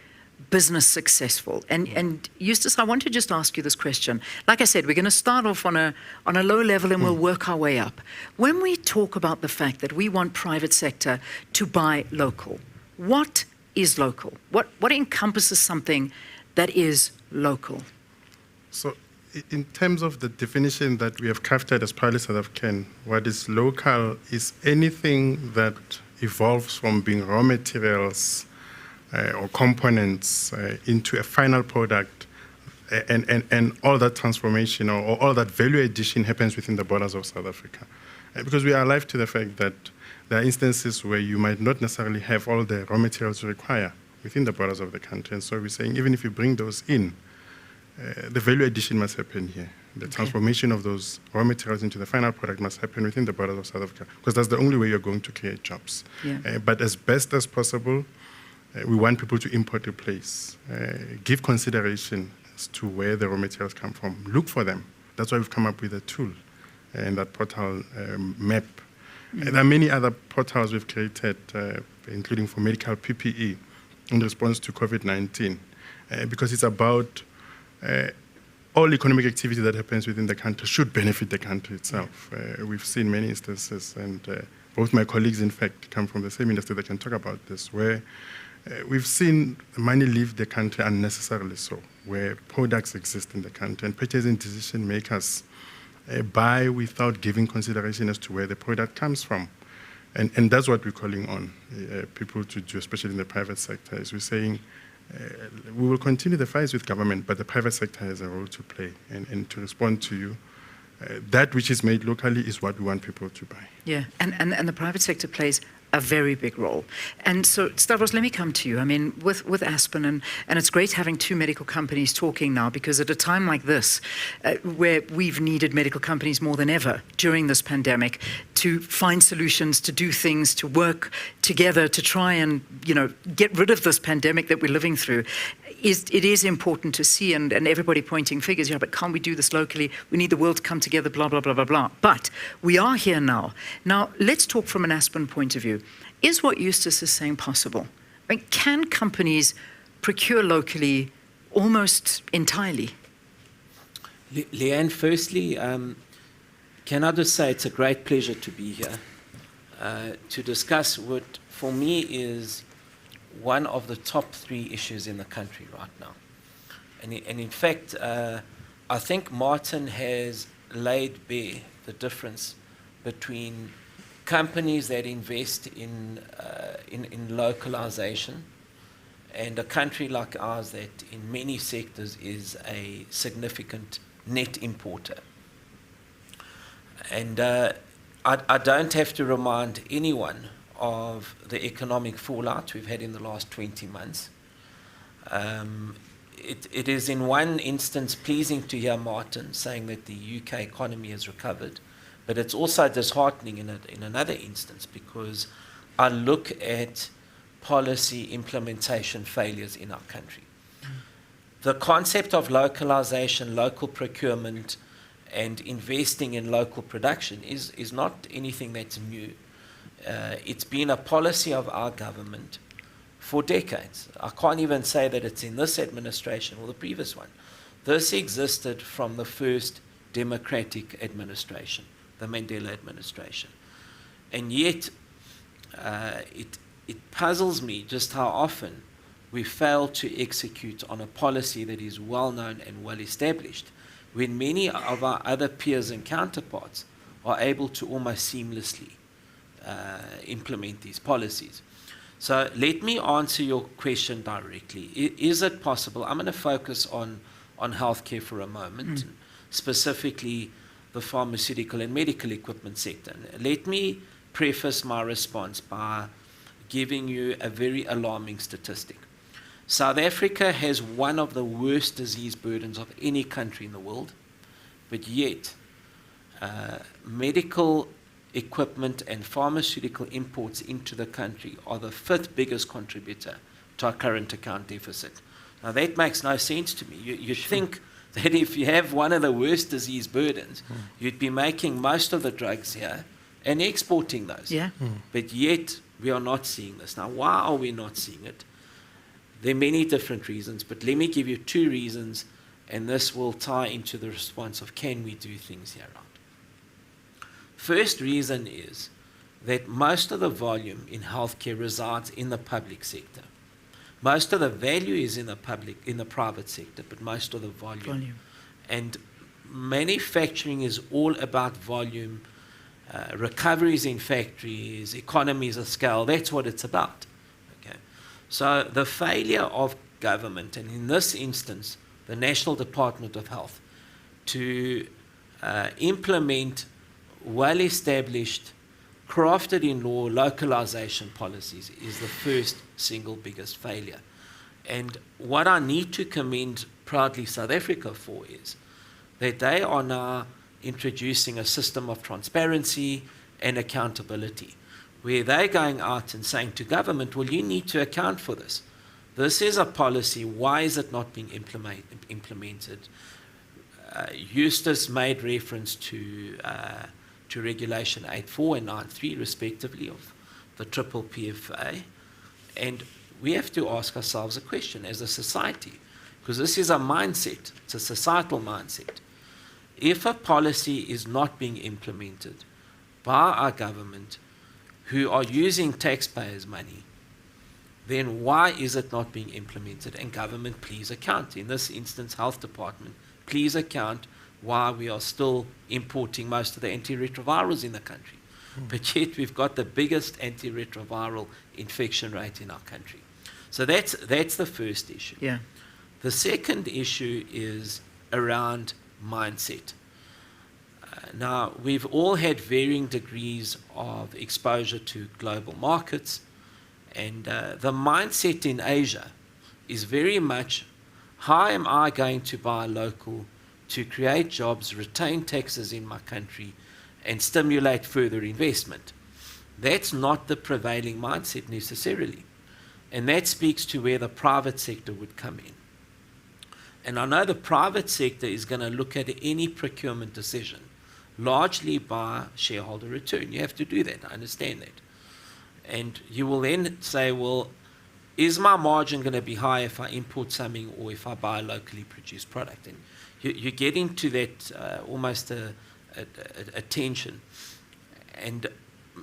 business successful. And Eustace, I want to just ask you this question. Like I said, we're going to start off on a low level and we'll work our way up. When we talk about the fact that we want private sector to buy local, what is local? What encompasses something that is local? So in terms of the definition that we have crafted as Proudly South African, what is local is anything that evolves from being raw materials or components into a final product, and all that transformation or all that value addition happens within the borders of South Africa. Because we are alive to the fact that there are instances where you might not necessarily have all the raw materials you require within the borders of the country. And so we're saying even if you bring those in, the value addition must happen here. The transformation of those raw materials into the final product must happen within the borders of South Africa, because that's the only way you're going to create jobs. Yeah. But as best as possible, we want people to import replace, give consideration as to where the raw materials come from, look for them. That's why we've come up with a tool and that portal map. And there are many other portals we've created, including for medical PPE in response to COVID-19, because it's about all economic activity that happens within the country should benefit the country itself. We've seen many instances, and both my colleagues, in fact, come from the same industry that can talk about this, where we've seen money leave the country unnecessarily so, where products exist in the country and purchasing decision makers buy without giving consideration as to where the product comes from. And that's what we're calling on people to do, especially in the private sector, is we're saying we will continue the fights with government, but the private sector has a role to play. And to respond to you, that which is made locally is what we want people to buy. Yeah, and the private sector plays a very big role. And so, Stavros, let me come to you. I mean, with Aspen, and it's great having two medical companies talking now, because at a time like this, where we've needed medical companies more than ever during this pandemic to find solutions, to do things, to work together, to try and, get rid of this pandemic that we're living through, it is important to see, and everybody pointing figures, but can't we do this locally? We need the world to come together, blah, blah, blah, blah, blah. But we are here now. Now, let's talk from an Aspen point of view. Is what Eustace is saying possible? I mean, can companies procure locally almost entirely? Leanne, firstly, can I just say it's a great pleasure to be here to discuss what, for me, is one of the top 3 issues in the country right now. And in fact, I think Martin has laid bare the difference between companies that invest in localization and a country like ours that in many sectors is a significant net importer. And I don't have to remind anyone of the economic fallout we've had in the last 20 months. It is in one instance pleasing to hear Martin saying that the UK economy has recovered, but it's also disheartening in another instance, because I look at policy implementation failures in our country. The concept of localization, local procurement, and investing in local production is not anything that's new. It's been a policy of our government for decades. I can't even say that it's in this administration or the previous one. This existed from the first democratic administration, the Mandela administration. And yet, it puzzles me just how often we fail to execute on a policy that is well known and well established, when many of our other peers and counterparts are able to almost seamlessly implement these policies. So let me answer your question directly. Is it possible? I'm going to focus on healthcare for a moment, specifically the pharmaceutical and medical equipment sector. Let me preface my response by giving you a very alarming statistic. South Africa has one of the worst disease burdens of any country in the world, but yet medical equipment and pharmaceutical imports into the country are the 5th biggest contributor to our current account deficit. Now that makes no sense to me. You'd think that if you have one of the worst disease burdens, you'd be making most of the drugs here and exporting those. Yeah. But yet we are not seeing this. Now, why are we not seeing it? There are many different reasons, but let me give you 2 reasons, and this will tie into the response of can we do things here around. First reason is that most of the volume in healthcare resides in the public sector. Most of the value is in the private sector, but most of the volume. And manufacturing is all about volume, recoveries in factories, economies of scale. That's what it's about. Okay. So the failure of government, and in this instance, the National Department of Health, to implement well-established, crafted in law localization policies is the first single biggest failure. And what I need to commend proudly South Africa for is that they are now introducing a system of transparency and accountability, where they're going out and saying to government, well, you need to account for this. This is a policy. Why is it not being implemented? Eustace made reference to Regulation 8.4 and 9.3, respectively, of the triple PFA. And we have to ask ourselves a question as a society, because this is a mindset. It's a societal mindset. If a policy is not being implemented by our government, who are using taxpayers' money, then why is it not being implemented? And government, please account. In this instance, Health Department, please account why we are still importing most of the antiretrovirals in the country. But yet we've got the biggest antiretroviral infection rate in our country. So that's the first issue. Yeah. The second issue is around mindset. Now, we've all had varying degrees of exposure to global markets, and the mindset in Asia is very much, how am I going to buy local to create jobs, retain taxes in my country, and stimulate further investment? That's not the prevailing mindset necessarily. And that speaks to where the private sector would come in. And I know the private sector is going to look at any procurement decision largely by shareholder return. You have to do that. I understand that. And you will then say, well, is my margin going to be high if I import something or if I buy a locally produced product? And you get into that almost a tension. And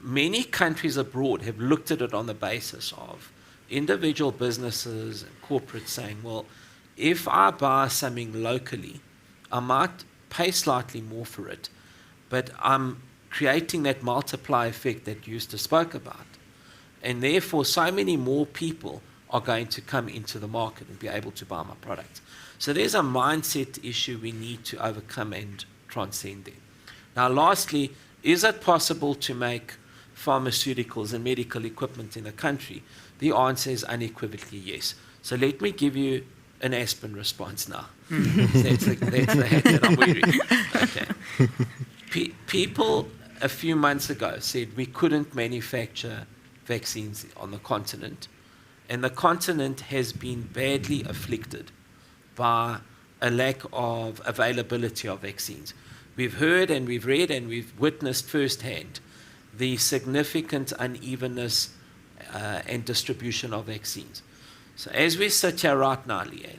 many countries abroad have looked at it on the basis of individual businesses and corporates saying, well, if I buy something locally, I might pay slightly more for it, but I'm creating that multiply effect that Eustace spoke about. And therefore, so many more people are going to come into the market and be able to buy my product. So there's a mindset issue we need to overcome and transcend there. Now, lastly, is it possible to make pharmaceuticals and medical equipment in the country? The answer is unequivocally yes. So let me give you an Aspen response now. That's the hat that I'm wearing. Okay. People a few months ago said we couldn't manufacture vaccines on the continent, and the continent has been badly afflicted by a lack of availability of vaccines. We've heard and we've read and we've witnessed firsthand the significant unevenness and distribution of vaccines. So as we sit here right now, Leanne,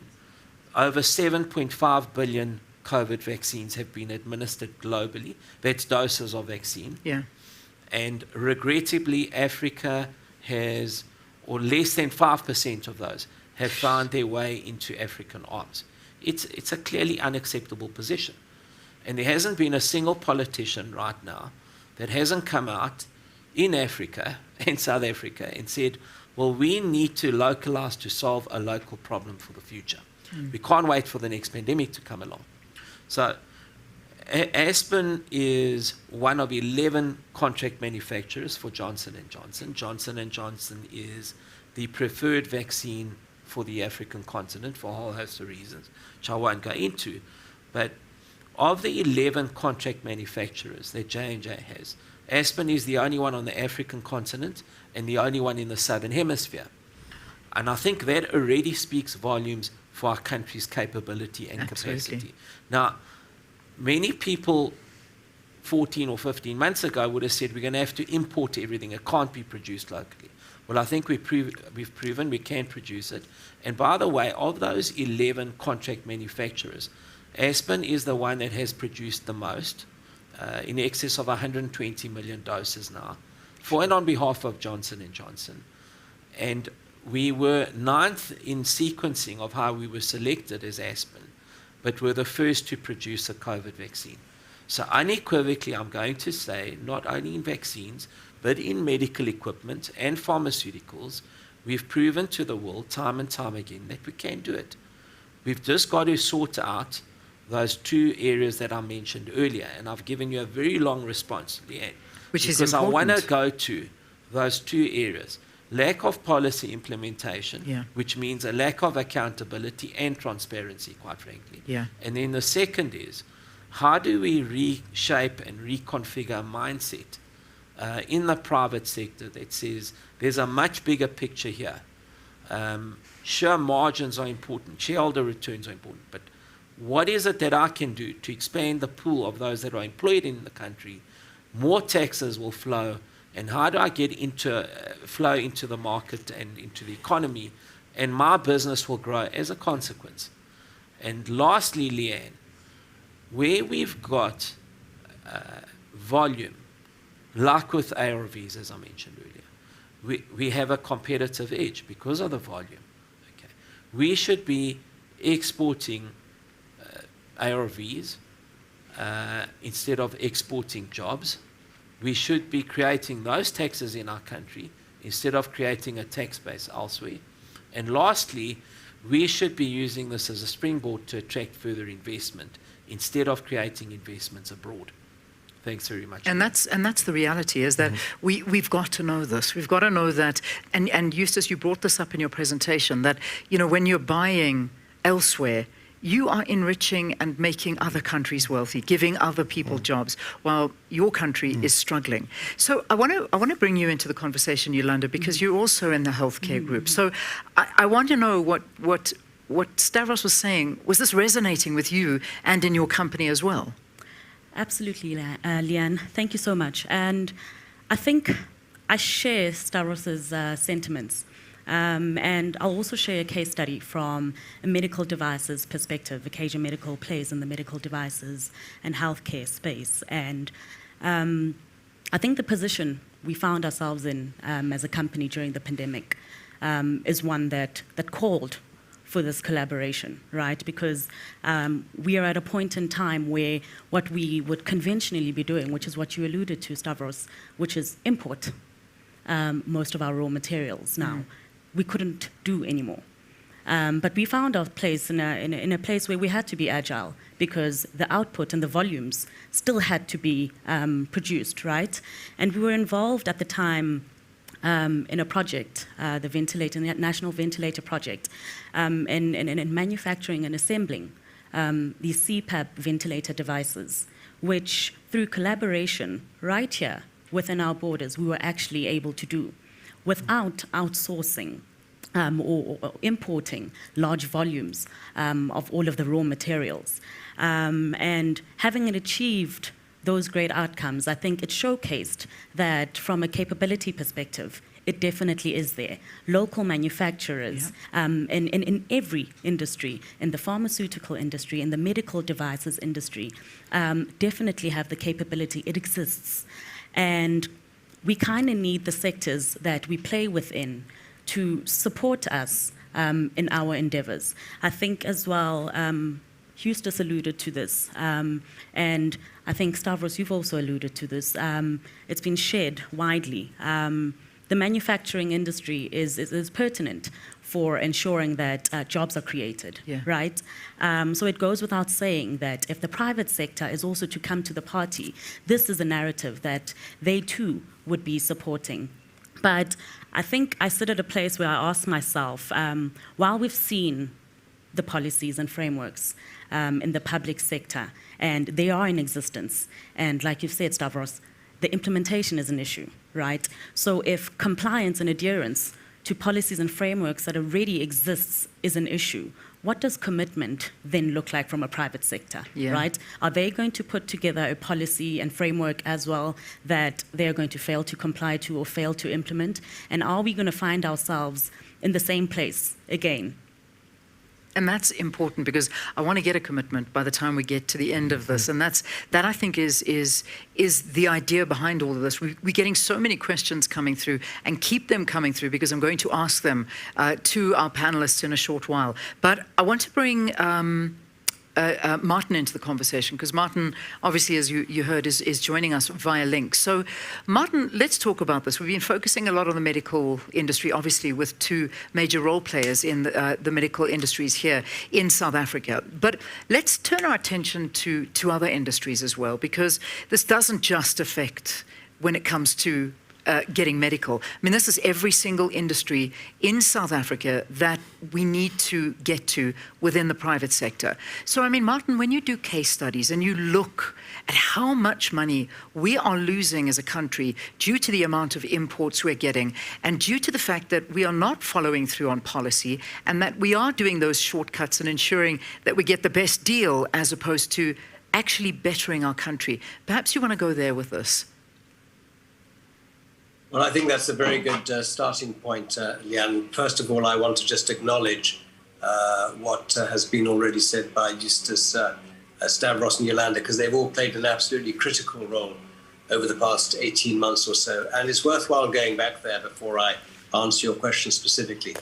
over 7.5 billion COVID vaccines have been administered globally. That's doses of vaccine. Yeah. And regrettably, Africa has, or less than 5% of those, have found their way into African arms. It's a clearly unacceptable position. And there hasn't been a single politician right now that hasn't come out in Africa and South Africa and said, well, we need to localize to solve a local problem for the future. We can't wait for the next pandemic to come along. So Aspen is one of 11 contract manufacturers for Johnson & Johnson. Johnson & Johnson is the preferred vaccine for the African continent for a whole host of reasons, which I won't go into. But of the 11 contract manufacturers that J&J has, Aspen is the only one on the African continent and the only one in the Southern Hemisphere. And I think that already speaks volumes for our country's capability and capacity. Now, many people 14 or 15 months ago would have said we're going to have to import everything. It can't be produced locally. Well, I think we've proven we can produce it. And by the way, of those 11 contract manufacturers, Aspen is the one that has produced the most, in excess of 120 million doses now, for and on behalf of Johnson & Johnson. And we were 9th in sequencing of how we were selected as Aspen, but we're the first to produce a COVID vaccine. So unequivocally, I'm going to say, not only in vaccines, but in medical equipment and pharmaceuticals, we've proven to the world time and time again that we can do it. We've just got to sort out those two areas that I mentioned earlier, and I've given you a very long response, Leanne. Which is because important. I want to go to those two areas. lack of policy implementation, Yeah. which means a lack of accountability and transparency, quite frankly. Yeah. And then the second is, how do we reshape and reconfigure a mindset in the private sector that says there's a much bigger picture here. Sure, margins are important, shareholder returns are important, but what is it that I can do to expand the pool of those that are employed in the country? More taxes will flow, and how do I get flow into the market and into the economy, and my business will grow as a consequence. And lastly, Leanne, where we've got volume, like with ARVs, as I mentioned earlier, we have a competitive edge because of the volume. Okay. We should be exporting ARVs instead of exporting jobs. We should be creating those taxes in our country instead of creating a tax base elsewhere. And lastly, we should be using this as a springboard to attract further investment instead of creating investments abroad. Thanks very much. And that's the reality, is that we've got to know this. We've got to know that, and Eustace, you brought this up in your presentation, that, you know, when you're buying elsewhere, you are enriching and making other countries wealthy, giving other people jobs, while your country is struggling. So I want to bring you into the conversation, Yolanda, because you're also in the healthcare group. So I want to know what Stavros was saying. Was this resonating with you and in your company as well? Absolutely, Leanne. Thank you so much. And I think I share Stavros's sentiments. And I'll also share a case study from a medical devices perspective. Acacia Medical plays in the medical devices and healthcare space. And I think the position we found ourselves in as a company during the pandemic is one that called for this collaboration, right? Because we are at a point in time where what we would conventionally be doing, which is what you alluded to, Stavros, which is import most of our raw materials now, we couldn't do anymore. But we found our place in a place where we had to be agile because the output and the volumes still had to be produced, right? And we were involved at the time in a project, the National Ventilator Project, in manufacturing and assembling these CPAP ventilator devices, which through collaboration right here within our borders, we were actually able to do without outsourcing or importing large volumes of all of the raw materials. And having it achieved those great outcomes, I think it showcased that from a capability perspective, it definitely is there. Local manufacturers in every industry, in the pharmaceutical industry, in the medical devices industry, definitely have the capability. It exists. And we kind of need the sectors that we play within to support us in our endeavors. I think as well, Eustace alluded to this, and I think, Stavros, you've also alluded to this. It's been shared widely. The manufacturing industry is pertinent for ensuring that jobs are created, right? So it goes without saying that if the private sector is also to come to the party, this is a narrative that they too would be supporting. But I think I sit at a place where I ask myself, while we've seen the policies and frameworks in the public sector, and they are in existence, and like you've said, Stavros, the implementation is an issue, right? So if compliance and adherence to policies and frameworks that already exists is an issue, what does commitment then look like from a private sector, right? Are they going to put together a policy and framework as well that they're going to fail to comply to or fail to implement? And are we going to find ourselves in the same place again? And that's important because I want to get a commitment by the time we get to the end of this. And that I think is the idea behind all of this. We're getting so many questions coming through, and keep them coming through because I'm going to ask them to our panelists in a short while. But I want to bring Martin into the conversation, because Martin, obviously, as you heard, is joining us via link. So, Martin, let's talk about this. We've been focusing a lot on the medical industry, obviously, with two major role players in the medical industries here in South Africa. But let's turn our attention to other industries as well, because this doesn't just affect when it comes to getting medical. I mean, this is every single industry in South Africa that we need to get to within the private sector. So, I mean, Martin, when you do case studies and you look at how much money we are losing as a country due to the amount of imports we're getting and due to the fact that we are not following through on policy and that we are doing those shortcuts and ensuring that we get the best deal as opposed to actually bettering our country. Perhaps you want to go there with us. Well, I think that's a very good starting point, Leanne. First of all, I want to just acknowledge what has been already said by Eustace, Stavros and Yolanda, because they've all played an absolutely critical role over the past 18 months or so. And it's worthwhile going back there before I answer your question specifically,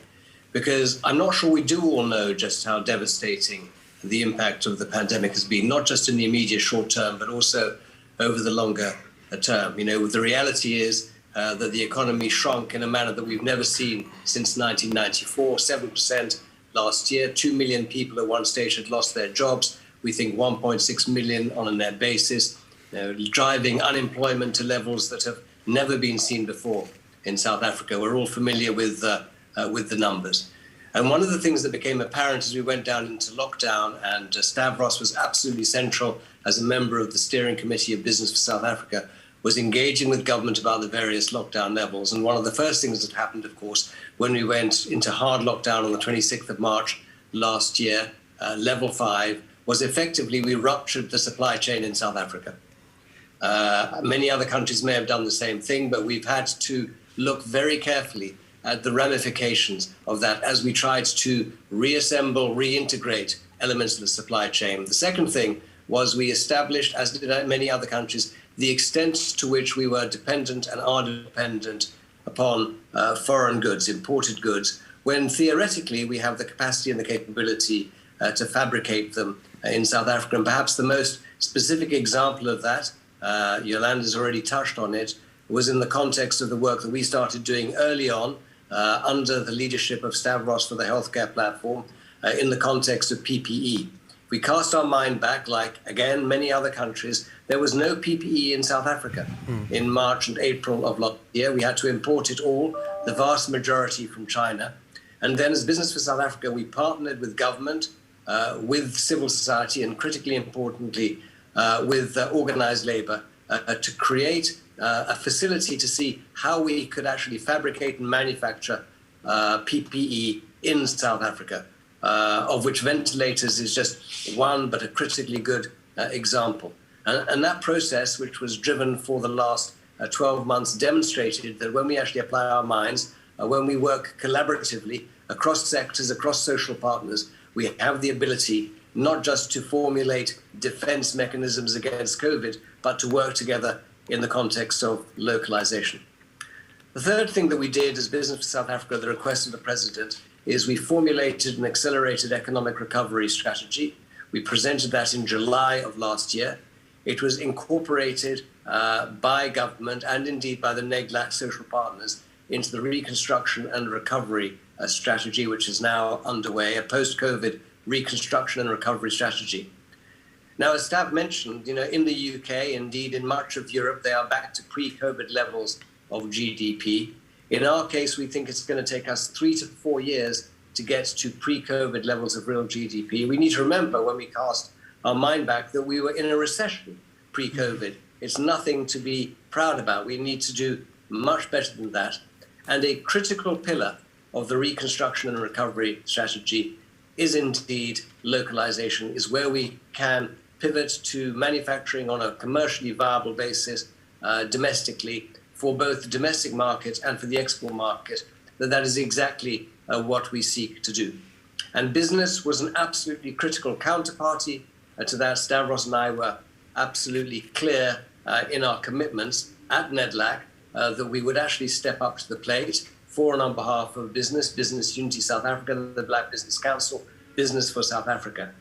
because I'm not sure we do all know just how devastating the impact of the pandemic has been, not just in the immediate short term, but also over the longer term. You know, the reality is that the economy shrunk in a manner that we've never seen since 1994, 7% last year. 2 million people at one stage had lost their jobs. We think 1.6 million on a net basis, driving unemployment to levels that have never been seen before in South Africa. We're all familiar with the numbers. And one of the things that became apparent as we went down into lockdown, and Stavros was absolutely central as a member of the Steering Committee of Business for South Africa, was engaging with government about the various lockdown levels. And one of the first things that happened, of course, when we went into hard lockdown on the 26th of March last year, level 5, was effectively we ruptured the supply chain in South Africa. Many other countries may have done the same thing, but we've had to look very carefully at the ramifications of that as we tried to reassemble, reintegrate elements of the supply chain. The second thing was we established, as did many other countries, the extent to which we were dependent and are dependent upon foreign goods, imported goods, when theoretically we have the capacity and the capability to fabricate them in South Africa. And perhaps the most specific example of that, Yolanda's already touched on it, was in the context of the work that we started doing early on under the leadership of Stavros for the healthcare platform in the context of PPE. We cast our mind back, like, again, many other countries, there was no PPE in South Africa in March and April of last year. We had to import it all, the vast majority from China. And then as Business for South Africa, we partnered with government, with civil society, and critically importantly, with organized labor to create a facility to see how we could actually fabricate and manufacture PPE in South Africa, of which ventilators is just one, but a critically good example. And that process, which was driven for the last 12 months, demonstrated that when we actually apply our minds, when we work collaboratively across sectors, across social partners, we have the ability not just to formulate defense mechanisms against COVID, but to work together in the context of localization. The third thing that we did as Business for South Africa, at the request of the President, is we formulated an accelerated economic recovery strategy. We presented that in July of last year. It was incorporated by government and indeed by the NEGLAC social partners into the reconstruction and recovery strategy, which is now underway, a post-COVID reconstruction and recovery strategy. Now, as Stav mentioned, in the UK, indeed in much of Europe, they are back to pre-COVID levels of GDP. In our case, we think it's going to take us 3 to 4 years to get to pre-COVID levels of real GDP. We need to remember when we cast our mind back that we were in a recession pre-COVID. It's nothing to be proud about. We need to do much better than that. And a critical pillar of the reconstruction and recovery strategy is indeed localization, is where we can pivot to manufacturing on a commercially viable basis domestically for both the domestic market and for the export market. That is exactly what we seek to do. And business was an absolutely critical counterparty to that. Stavros and I were absolutely clear in our commitments at NEDLAC that we would actually step up to the plate for and on behalf of Business Unity South Africa, the Black Business Council, Business for South Africa.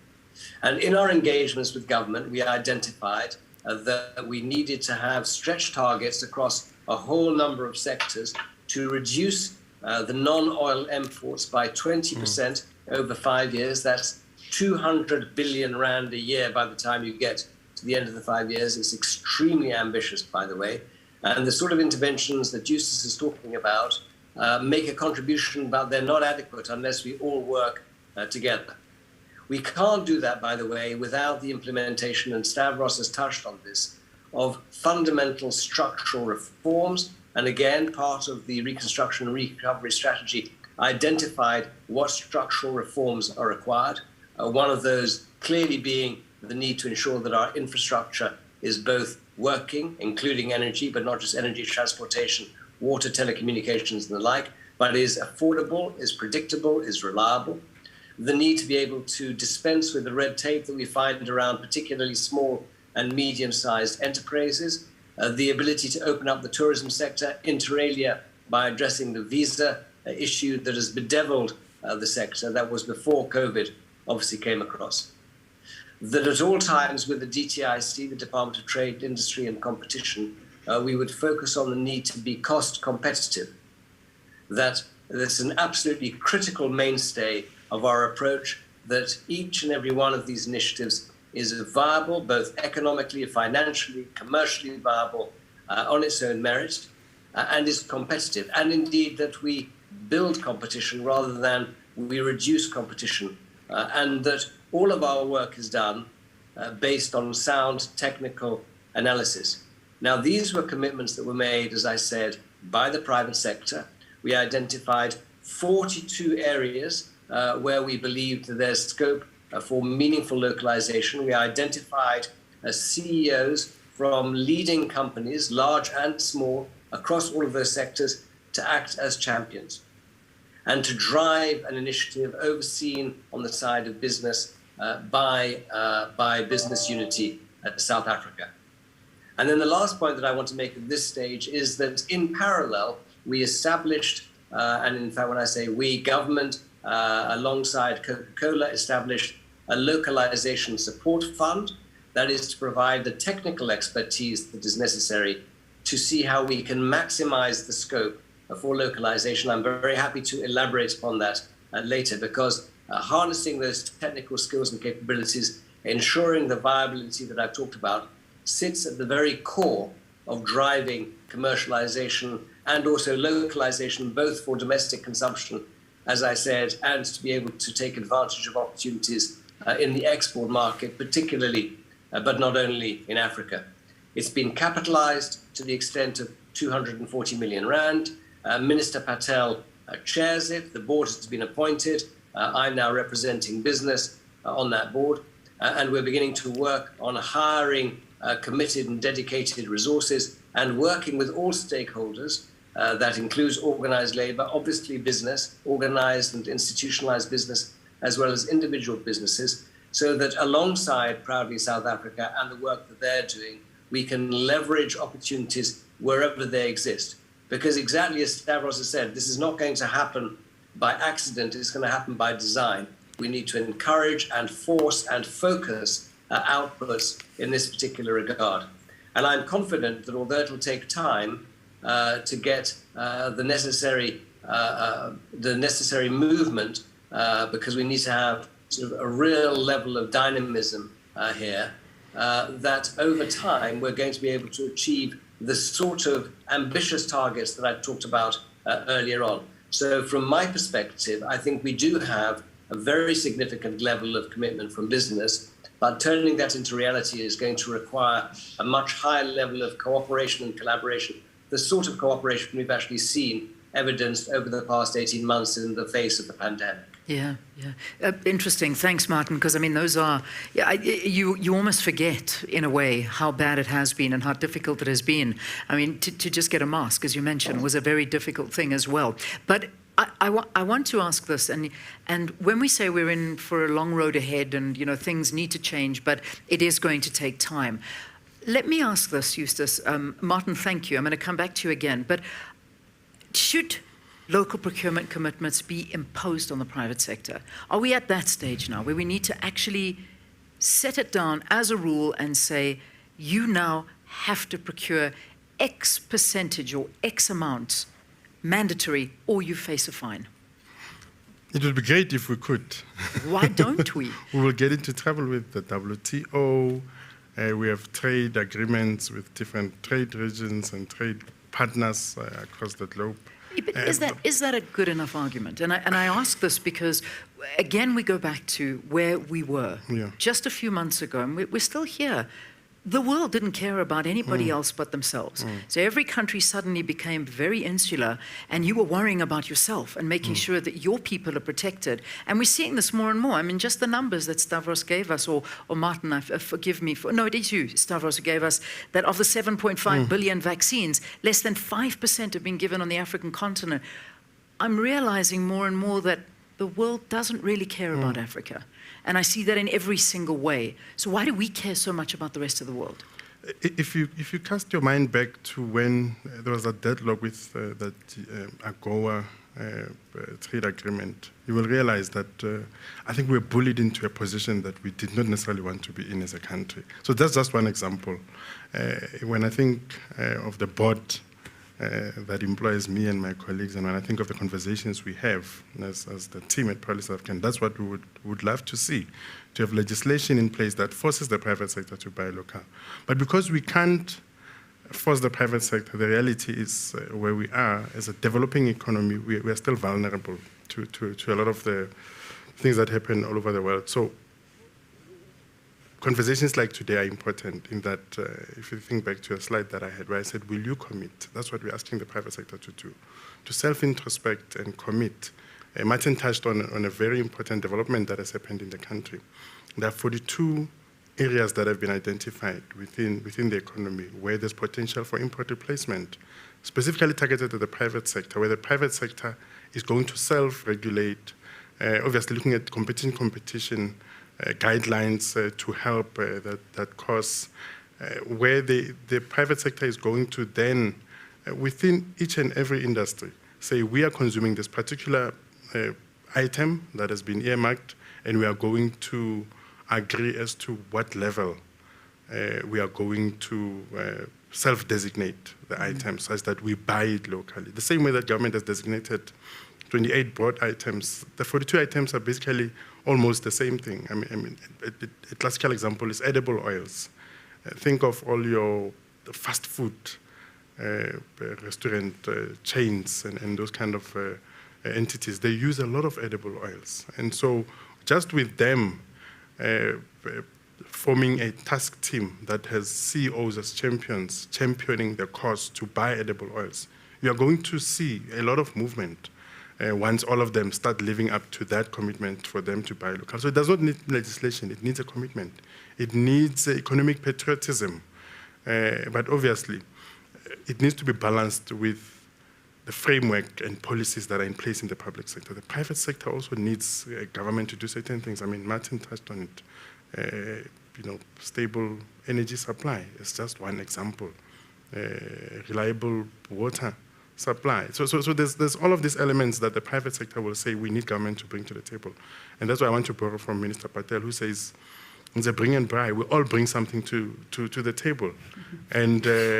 And in our engagements with government, we identified that we needed to have stretch targets across a whole number of sectors to reduce the non-oil imports by 20% over 5 years. That's 200 billion rand a year by the time you get to the end of the 5 years. It's extremely ambitious, by the way. And the sort of interventions that Eustace is talking about make a contribution, but they're not adequate unless we all work together. We can't do that, by the way, without the implementation, and Stavros has touched on this, of fundamental structural reforms. And again, part of the Reconstruction and Recovery Strategy identified what structural reforms are required. One of those clearly being the need to ensure that our infrastructure is both working, including energy, but not just energy, transportation, water, telecommunications, and the like, but is affordable, is predictable, is reliable. The need to be able to dispense with the red tape that we find around particularly small and medium-sized enterprises, the ability to open up the tourism sector, inter alia, by addressing the visa issue that has bedeviled the sector that was before COVID obviously came across. That at all times with the DTIC, the Department of Trade, Industry and Competition, we would focus on the need to be cost competitive. That it's an absolutely critical mainstay of our approach, that each and every one of these initiatives is viable, both economically, financially, commercially viable on its own merit, and is competitive. And indeed that we build competition rather than we reduce competition, and that all of our work is done based on sound technical analysis. Now, these were commitments that were made, as I said, by the private sector. We identified 42 areas where we believed that there's scope for meaningful localization. We identified CEOs from leading companies, large and small, across all of those sectors to act as champions and to drive an initiative overseen on the side of business by Business Unity at South Africa. And then the last point that I want to make at this stage is that in parallel, we established, and in fact when I say we, government, alongside Coca-Cola, established a localization support fund that is to provide the technical expertise that is necessary to see how we can maximize the scope for localization. I'm very happy to elaborate upon that later, because harnessing those technical skills and capabilities, ensuring the viability that I've talked about, sits at the very core of driving commercialization and also localization, both for domestic consumption, as I said, and to be able to take advantage of opportunities in the export market, particularly, but not only in Africa. It's been capitalized to the extent of 240 million rand. Minister Patel chairs it. The board has been appointed. I'm now representing business on that board. And we're beginning to work on hiring committed and dedicated resources and working with all stakeholders. That includes organized labor, obviously business, organized and institutionalized business, as well as individual businesses, so that alongside Proudly South Africa and the work that they're doing, we can leverage opportunities wherever they exist. Because exactly as Stavros has said, this is not going to happen by accident, it's going to happen by design. We need to encourage and force and focus outputs in this particular regard. And I'm confident that although it'll take time to get the necessary movement, because we need to have sort of a real level of dynamism here, that over time we're going to be able to achieve the sort of ambitious targets that I talked about earlier on. So from my perspective, I think we do have a very significant level of commitment from business, but turning that into reality is going to require a much higher level of cooperation and collaboration, the sort of cooperation we've actually seen evidenced over the past 18 months in the face of the pandemic. Yeah. Interesting. Thanks, Martin, because I mean, those are, you almost forget in a way how bad it has been and how difficult it has been. I mean, to just get a mask, as you mentioned, was a very difficult thing as well. But I want to ask this, and when we say we're in for a long road ahead and, you know, things need to change, but it is going to take time. Let me ask this, Eustace. Martin, thank you. I'm going to come back to you again. But should local procurement commitments be imposed on the private sector? Are we at that stage now where we need to actually set it down as a rule and say, you now have to procure X percentage or X amount mandatory, or you face a fine? It would be great if we could. Why don't we? We will get into trouble with the WTO, We have trade agreements with different trade regions and trade partners across the globe. But is that a good enough argument? And I ask this because, again, we go back to where we were just a few months ago, and we're still here. The world didn't care about anybody else but themselves. So every country suddenly became very insular, and you were worrying about yourself and making sure that your people are protected. And we're seeing this more and more. I mean, just the numbers that Stavros gave us, or Martin, forgive me, no, it is you, Stavros, who gave us, that of the 7.5 billion vaccines, less than 5% have been given on the African continent. I'm realizing more and more that the world doesn't really care about Africa. And I see that in every single way. So why do we care so much about the rest of the world? If you cast your mind back to when there was a deadlock with that AGOA trade agreement, you will realize that I think we were bullied into a position that we did not necessarily want to be in as a country. So that's just one example. When I think of the board that employs me and my colleagues, and when I think of the conversations we have as the team at Proudly South African, that's what we would love to see, to have legislation in place that forces the private sector to buy local. But because we can't force the private sector, the reality is where we are as a developing economy, we are still vulnerable to a lot of the things that happen all over the world. So conversations like today are important in that, if you think back to a slide that I had where I said, will you commit? That's what we're asking the private sector to do, to self-introspect and commit. Martin touched on a very important development that has happened in the country. There are 42 areas that have been identified within the economy where there's potential for import replacement, specifically targeted at the private sector, where the private sector is going to self-regulate, obviously looking at competition, guidelines to help that cause, where the private sector is going to then, within each and every industry, say we are consuming this particular item that has been earmarked, and we are going to agree as to what level we are going to self-designate the items such that we buy it locally. The same way that government has designated 28 broad items, the 42 items are basically almost the same thing. I mean, a classical example is edible oils. Think of all your fast food restaurant chains and those kind of entities. They use a lot of edible oils. And so just with them forming a task team that has CEOs as champions, championing the cause to buy edible oils, you are going to see a lot of movement once all of them start living up to that commitment for them to buy local. So it does not need legislation, it needs a commitment. It needs economic patriotism. But obviously, it needs to be balanced with the framework and policies that are in place in the public sector. The private sector also needs government to do certain things. I mean, Martin touched on it. Stable energy supply is just one example. Reliable water supply. So there's all of these elements that the private sector will say we need government to bring to the table. And that's why I want to borrow from Minister Patel, who says, it's a bring and buy. We all bring something to the table. And